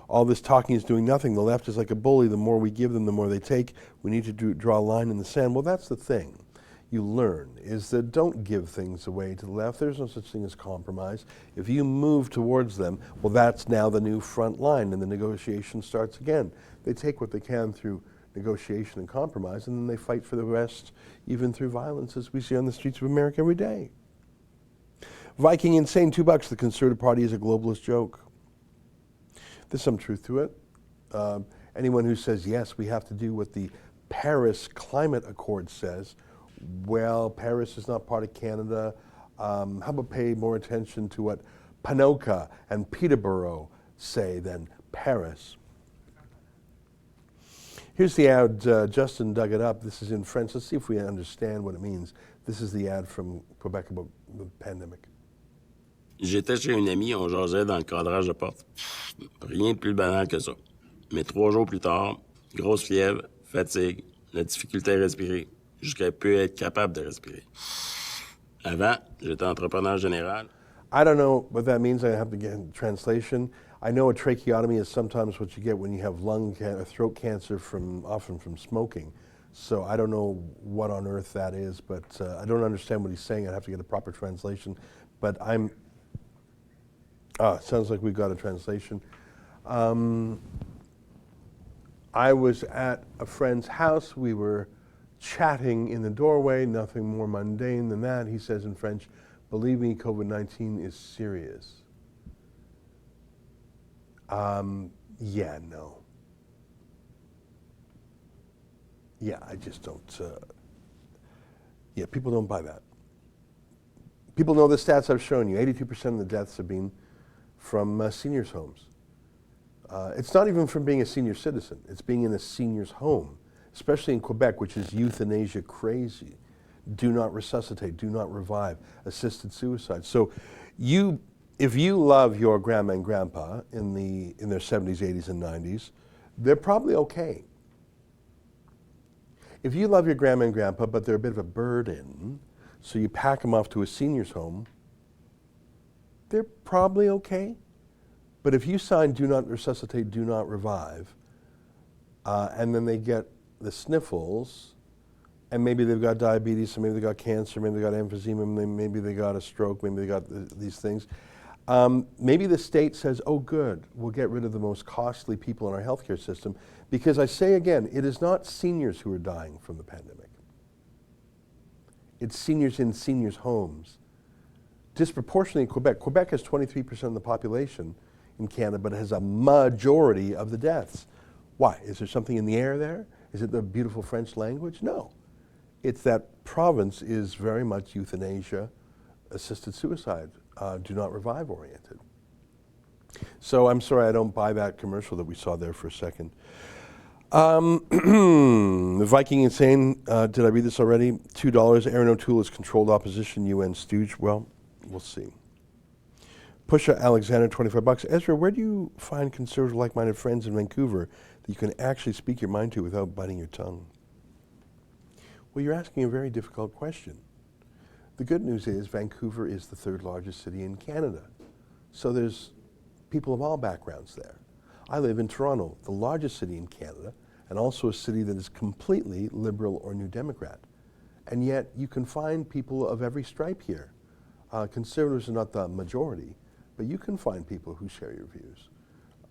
all this talking is doing nothing. The left is like a bully. The more we give them, the more they take. We need to draw a line in the sand. Well, that's the thing you learn, is that don't give things away to the left. There's no such thing as compromise. If you move towards them, well, that's now the new front line, and the negotiation starts again. They take what they can through negotiation and compromise, and then they fight for the rest, even through violence, as we see on the streets of America every day. Viking Insane, $2. The Conservative Party is a globalist joke. There's some truth to it. Anyone who says, yes, we have to do what the Paris Climate Accord says, well, Paris is not part of Canada. How about pay more attention to what Panoka and Peterborough say than Paris? Here's the ad. Justin dug it up. This is in French. Let's see if we understand what it means. This is the ad from Quebec about the pandemic. J'étais chez une amie, on jasait dans le cadrage de porte. Rien de plus banal que ça. Mais 3 jours plus tard, grosse fièvre, fatigue, la difficulté à respirer, jusqu'à peu être capable de respirer. Avant, j'étais entrepreneur général. I don't know what that means. I have to get a translation. I know a tracheotomy is sometimes what you get when you have throat cancer often from smoking. So I don't know what on earth that is, but I don't understand what he's saying. I'd have to get a proper translation. But it sounds like we've got a translation. I was at a friend's house. We were chatting in the doorway, nothing more mundane than that. He says in French, believe me, COVID-19 is serious. Yeah, no. Yeah, I just don't. Yeah, people don't buy that. People know the stats I've shown you. 82% of the deaths have been from seniors' homes. It's not even from being a senior citizen. It's being in a senior's home, especially in Quebec, which is euthanasia crazy. Do not resuscitate, do not revive, assisted suicide. So if you love your grandma and grandpa in their 70s, 80s, and 90s, they're probably okay. If you love your grandma and grandpa, but they're a bit of a burden, so you pack them off to a senior's home, they're probably okay. But if you sign do not resuscitate, do not revive, and then they get the sniffles, and maybe they've got diabetes, or maybe they got cancer, maybe they got emphysema, maybe they got a stroke, maybe they got these things. Maybe the state says, oh good, we'll get rid of the most costly people in our healthcare system, because I say again, it is not seniors who are dying from the pandemic. It's seniors in seniors' homes. Disproportionately in Quebec. Quebec has 23% of the population in Canada, but it has a majority of the deaths. Why? Is there something in the air there? Is it the beautiful French language? No. It's that province is very much euthanasia, assisted suicide, do not revive oriented. So I'm sorry I don't buy that commercial that we saw there for a second. The Viking Insane, did I read this already? $2, Aaron O'Toole is controlled opposition, UN stooge. Well, we'll see. Pusha Alexander, $25. Ezra, where do you find conservative like-minded friends in Vancouver that you can actually speak your mind to without biting your tongue? Well, you're asking a very difficult question. The good news is Vancouver is the third largest city in Canada. So there's people of all backgrounds there. I live in Toronto, the largest city in Canada, and also a city that is completely Liberal or New Democrat. And yet you can find people of every stripe here. Conservatives are not the majority, but you can find people who share your views.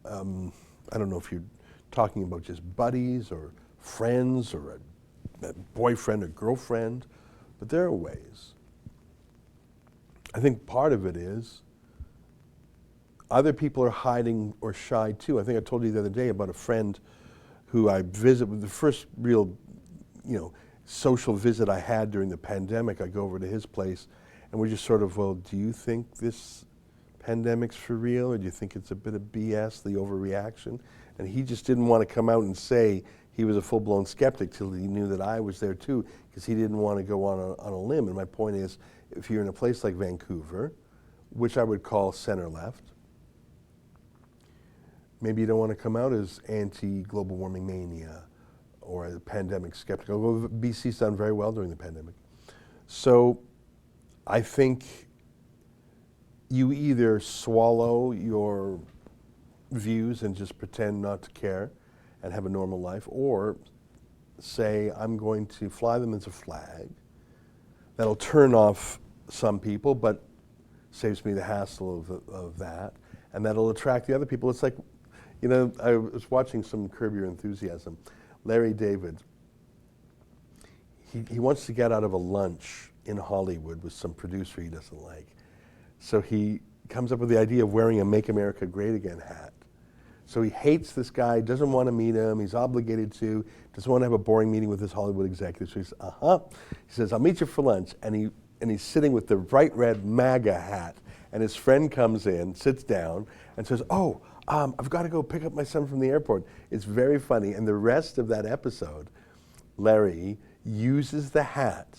I don't know if you're talking about just buddies or friends or a boyfriend or girlfriend, but there are ways. I think part of it is other people are hiding or shy too. I think I told you the other day about a friend who I visit with the first real, social visit I had during the pandemic. I go over to his place and we're just sort of, well, do you think this pandemic's for real, or do you think it's a bit of BS, the overreaction? And he just didn't want to come out and say he was a full-blown skeptic till he knew that I was there too, because he didn't want to go on a limb. And my point is, if you're in a place like Vancouver, which I would call center-left, maybe you don't want to come out as anti-global warming mania or a pandemic skeptic. Although BC's done very well during the pandemic. So I think you either swallow your views and just pretend not to care and have a normal life, or say, I'm going to fly them as a flag. That'll turn off some people, but saves me the hassle of that. And that'll attract the other people. It's like, I was watching some Curb Your Enthusiasm. Larry David, he wants to get out of a lunch in Hollywood with some producer he doesn't like. So he comes up with the idea of wearing a Make America Great Again hat. So he hates this guy, doesn't want to meet him, he's obligated to, doesn't want to have a boring meeting with this Hollywood executive. So he says, He says, I'll meet you for lunch. And he's sitting with the bright red MAGA hat. And his friend comes in, sits down, and says, I've got to go pick up my son from the airport. It's very funny. And the rest of that episode, Larry uses the hat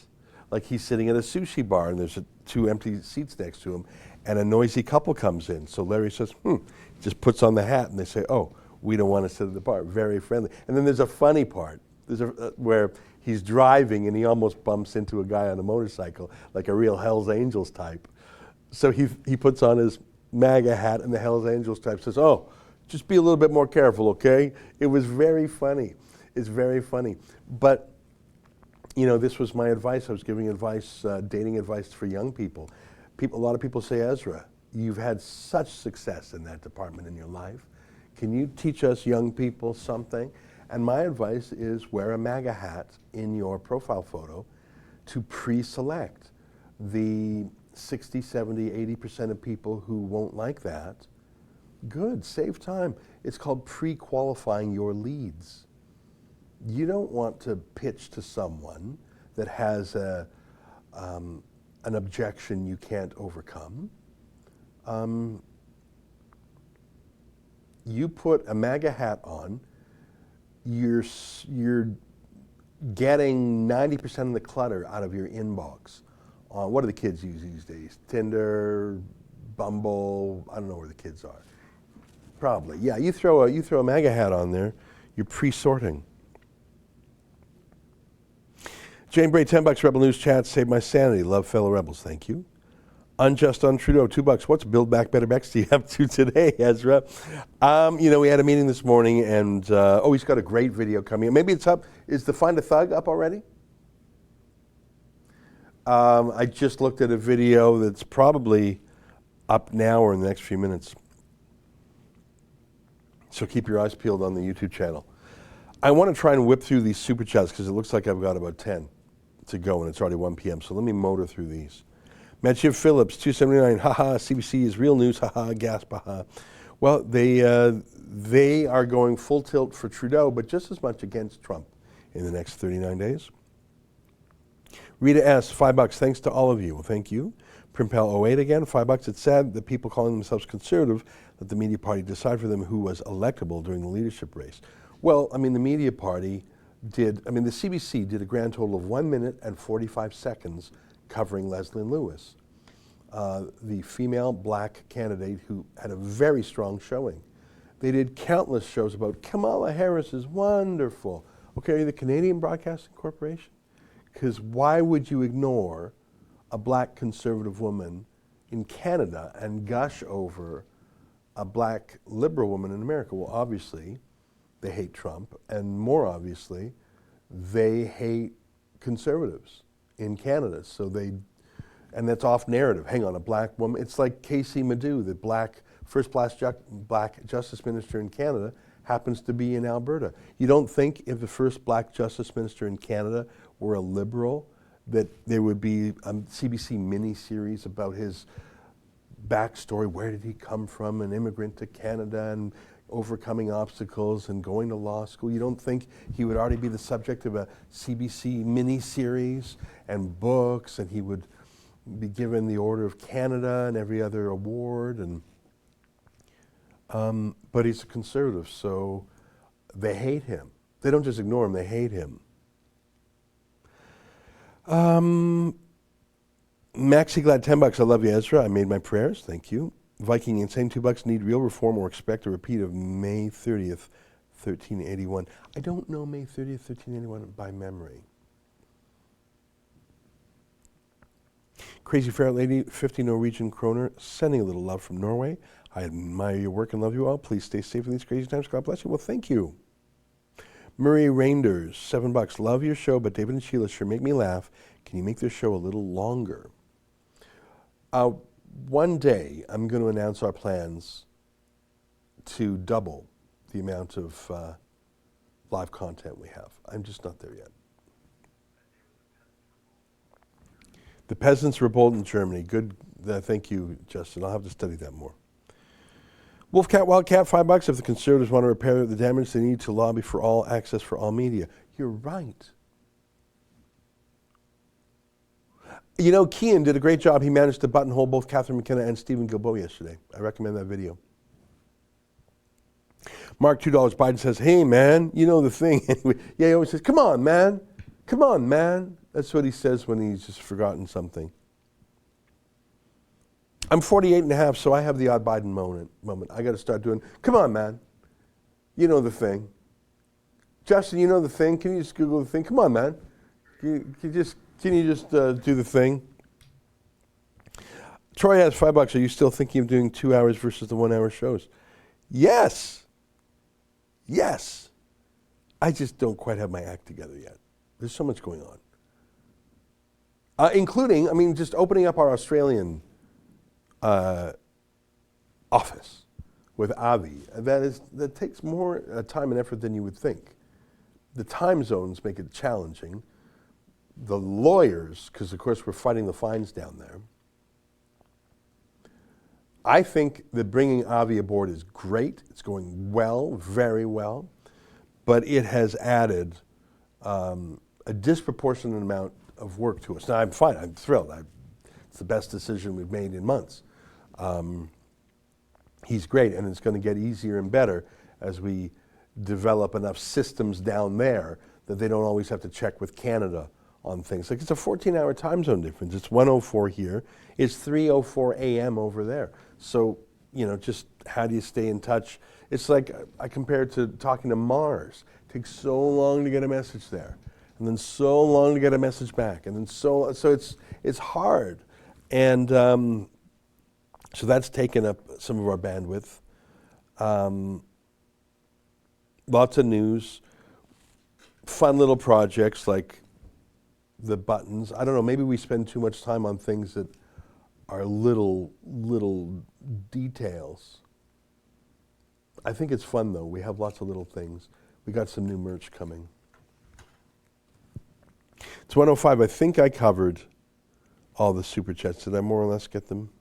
like he's sitting at a sushi bar and there's two empty seats next to him, and a noisy couple comes in. So Larry says, just puts on the hat, and they say, we don't want to sit at the bar. Very friendly. And then there's a funny part. There's where he's driving and he almost bumps into a guy on a motorcycle, like a real Hells Angels type. So he puts on his MAGA hat, and the Hells Angels type says, just be a little bit more careful, okay? It was very funny. It's very funny. But, this was my advice. I was giving advice, dating advice for young people. A lot of people say, Ezra, you've had such success in that department in your life. Can you teach us young people something? And my advice is wear a MAGA hat in your profile photo to pre-select the 60, 70, 80% of people who won't like that. Good, save time. It's called pre-qualifying your leads. You don't want to pitch to someone that has an objection you can't overcome. You put a MAGA hat on, you're getting 90% of the clutter out of your inbox. What do the kids use these days? Tinder, Bumble, I don't know where the kids are. Probably, yeah, you throw a MAGA hat on there, you're pre-sorting. Jane Bray, $10. Rebel News chat, save my sanity. Love fellow rebels. Thank you. Unjust on Trudeau, $2. What's Build Back Better Bexley up to today, Ezra? We had a meeting this morning, and he's got a great video coming. Maybe it's up. Is the Find a Thug up already? I just looked at a video that's probably up now or in the next few minutes. So keep your eyes peeled on the YouTube channel. I want to try and whip through these super chats because it looks like I've got about 10 to go, and it's already 1 p.m. So let me motor through these. Matthew Phillips, 279, haha, CBC is real news, haha, gasp, haha. Well, they are going full tilt for Trudeau, but just as much against Trump in the next 39 days. Rita S., $5, thanks to all of you. Well, thank you. Primpel 08 again, $5. It's sad that people calling themselves conservative let the media party decide for them who was electable during the leadership race. Well, the media party the CBC did a grand total of 1 minute and 45 seconds covering Leslyn Lewis, the female black candidate who had a very strong showing. They did countless shows about Kamala Harris is wonderful. Okay, are you the Canadian Broadcasting Corporation? Because why would you ignore a black conservative woman in Canada and gush over a black liberal woman in America? Well, obviously, they hate Trump, and more obviously, they hate conservatives in Canada. And that's off narrative. Hang on, a black woman. It's like Casey Madhu, the first black justice minister in Canada, happens to be in Alberta. You don't think if the first black justice minister in Canada were a liberal that there would be a CBC mini-series about his backstory, where did he come from, an immigrant to Canada and overcoming obstacles and going to law school? You don't think he would already be the subject of a CBC mini-series and books, and he would be given the Order of Canada and every other award? But he's a conservative, so they hate him. They don't just ignore him, they hate him. Maxi Glad, $10. I love you, Ezra. I made my prayers. Thank you. Viking Insane, $2. Need real reform or expect a repeat of May 30th, 1381. I don't know May 30th, 1381 by memory. Crazy Ferret Lady, 50 Norwegian kroner, sending a little love from Norway. I admire your work and love you all. Please stay safe in these crazy times. God bless you. Well, thank you. Murray Reinders, $7. Love your show, but David and Sheila sure make me laugh. Can you make their show a little longer? One day, I'm going to announce our plans to double the amount of live content we have. I'm just not there yet. The Peasants Revolt in Germany. Good. Thank you, Justin. I'll have to study that more. Wolfcat Wildcat, $5. If the Conservatives want to repair the damage, they need to lobby for all access for all media. You're right. Kean did a great job. He managed to buttonhole both Catherine McKenna and Stephen Guilbeault yesterday. I recommend that video. Mark, $2. Biden says, hey, man, you know the thing. Yeah, he always says, come on, man. Come on, man. That's what he says when he's just forgotten something. I'm 48 and a half, so I have the odd Biden moment. I got to start doing, come on, man. You know the thing. Justin, you know the thing. Can you just Google the thing? Come on, man. Can you just do the thing? Troy has $5. Are you still thinking of doing 2 hours versus the 1 hour shows? Yes. Yes. I just don't quite have my act together yet. There's so much going on. Including, just opening up our Australian office with Avi. That takes more time and effort than you would think. The time zones make it challenging. The lawyers, because of course we're fighting the fines down there. I think that bringing Avi aboard is great. It's going well, very well, but it has added a disproportionate amount of work to us. Now I'm fine. I'm thrilled. It's the best decision we've made in months. He's great, and it's going to get easier and better as we develop enough systems down there that they don't always have to check with Canada on things. Like it's a 14-hour time zone difference. It's 1:04 here. It's 3:04 a.m. over there. So, just how do you stay in touch? It's like I compare it to talking to Mars. It takes so long to get a message there. and then so long to get a message back, and then so it's hard, and so that's taken up some of our bandwidth. Lots of news, fun little projects like the buttons. I don't know, maybe we spend too much time on things that are little details. I think it's fun though. We have lots of little things. We got some new merch coming. It's 1:05. I think I covered all the super chats. Did I more or less get them?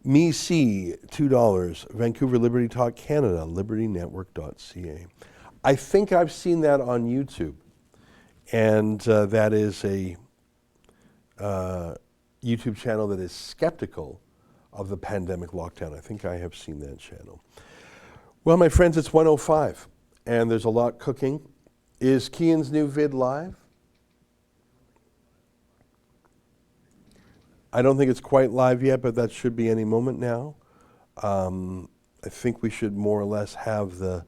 Me C, $2. Vancouver Liberty Talk Canada, libertynetwork.ca. I think I've seen that on YouTube. And that is a YouTube channel that is skeptical of the pandemic lockdown. I think I have seen that channel. Well, my friends, it's 1:05, and there's a lot cooking. Is Kian's new vid live? I don't think it's quite live yet, but that should be any moment now. I think we should more or less have it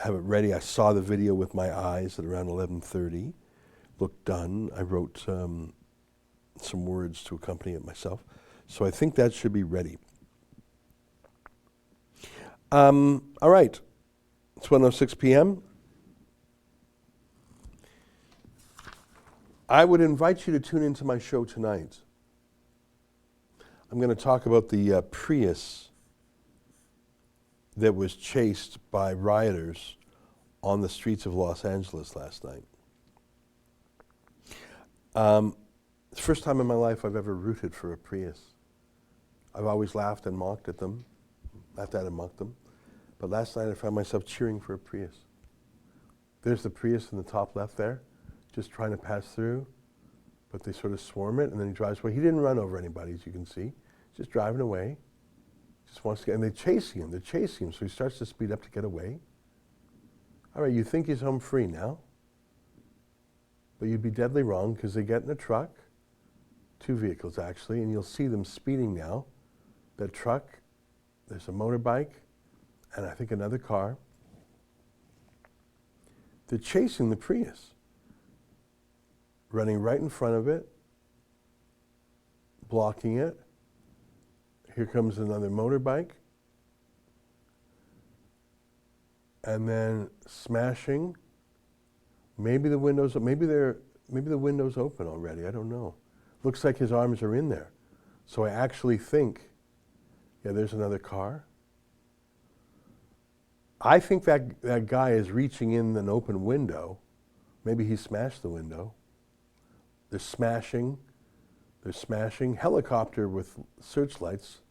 ready. I saw the video with my eyes at around 11:30. Looked done. I wrote some words to accompany it myself. So I think that should be ready. All right. It's 1:06 p.m. I would invite you to tune into my show tonight. I'm going to talk about the Prius that was chased by rioters on the streets of Los Angeles last night. It's the first time in my life I've ever rooted for a Prius. I've always laughed and mocked at them, laughed at and mocked them. But last night I found myself cheering for a Prius. There's the Prius in the top left there, just trying to pass through, but they sort of swarm it, and then he drives away. He didn't run over anybody, as you can see. Just driving away. Just wants to get, and they're chasing him, so he starts to speed up to get away. All right, you think he's home free now, but you'd be deadly wrong, because they get in a truck, two vehicles actually, and you'll see them speeding now. That truck, there's a motorbike, and I think another car. They're chasing the Prius, running right in front of it, blocking it. Here comes another motorbike, and then smashing. Maybe the windows, maybe the window's open already. I don't know. Looks like his arms are in there. So I actually think, yeah, there's another car. I think that guy is reaching in an open window. Maybe he smashed the window. They're smashing. Helicopter with searchlights,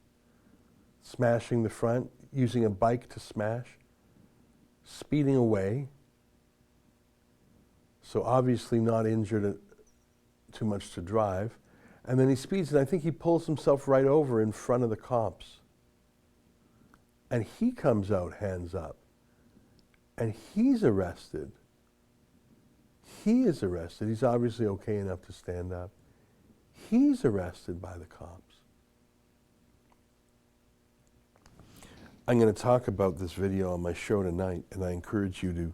smashing the front, using a bike to smash, speeding away. So obviously not injured too much to drive. And then he speeds, and I think he pulls himself right over in front of the cops. And he comes out hands up. And he's arrested. He is arrested. He's obviously okay enough to stand up. He's arrested by the cops. I'm going to talk about this video on my show tonight, and I encourage you to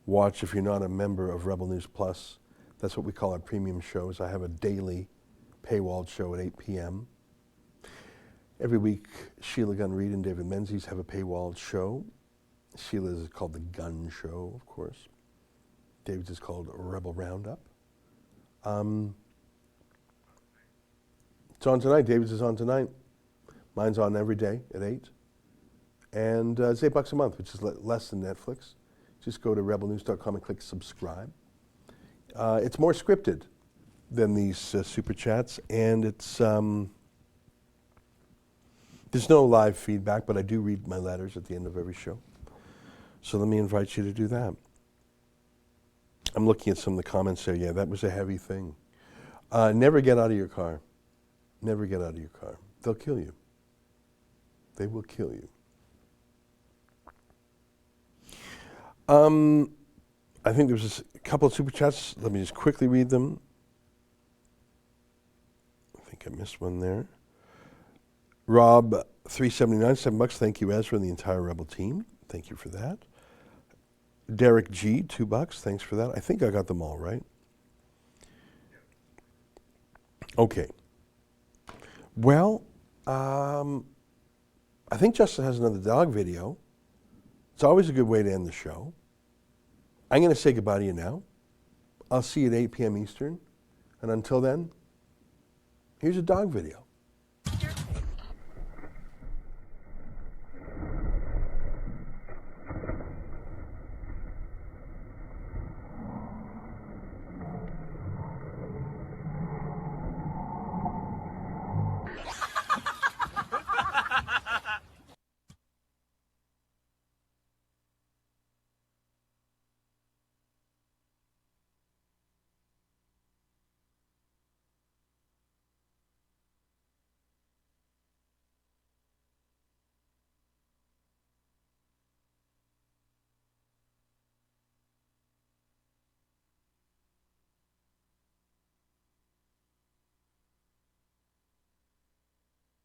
watch if you're not a member of Rebel News Plus. That's what we call our premium shows. I have a daily paywalled show at 8 p.m. Every week, Sheila Gunn Reid and David Menzies have a paywalled show. Sheila's is called The Gun Show, of course. David's is called Rebel Roundup. It's on tonight. David's is on tonight. Mine's on every day at 8. And it's $8 a month, which is less than Netflix. Just go to rebelnews.com and click subscribe. It's more scripted than these super chats, and it's there's no live feedback, but I do read my letters at the end of every show. So let me invite you to do that. I'm looking at some of the comments there. Yeah, that was a heavy thing. Never get out of your car. Never get out of your car. They'll kill you. They will kill you. I think there's a couple of super chats. Let me just quickly read them. I think I missed one there. Rob, $3.79, $7. Thank you, Ezra, and the entire Rebel team. Thank you for that. Derek G, $2. Thanks for that. I think I got them all right. Okay. Well, I think Justin has another dog video. It's always a good way to end the show. I'm going to say goodbye to you now. I'll see you at 8 p.m. Eastern. And until then, here's a dog video.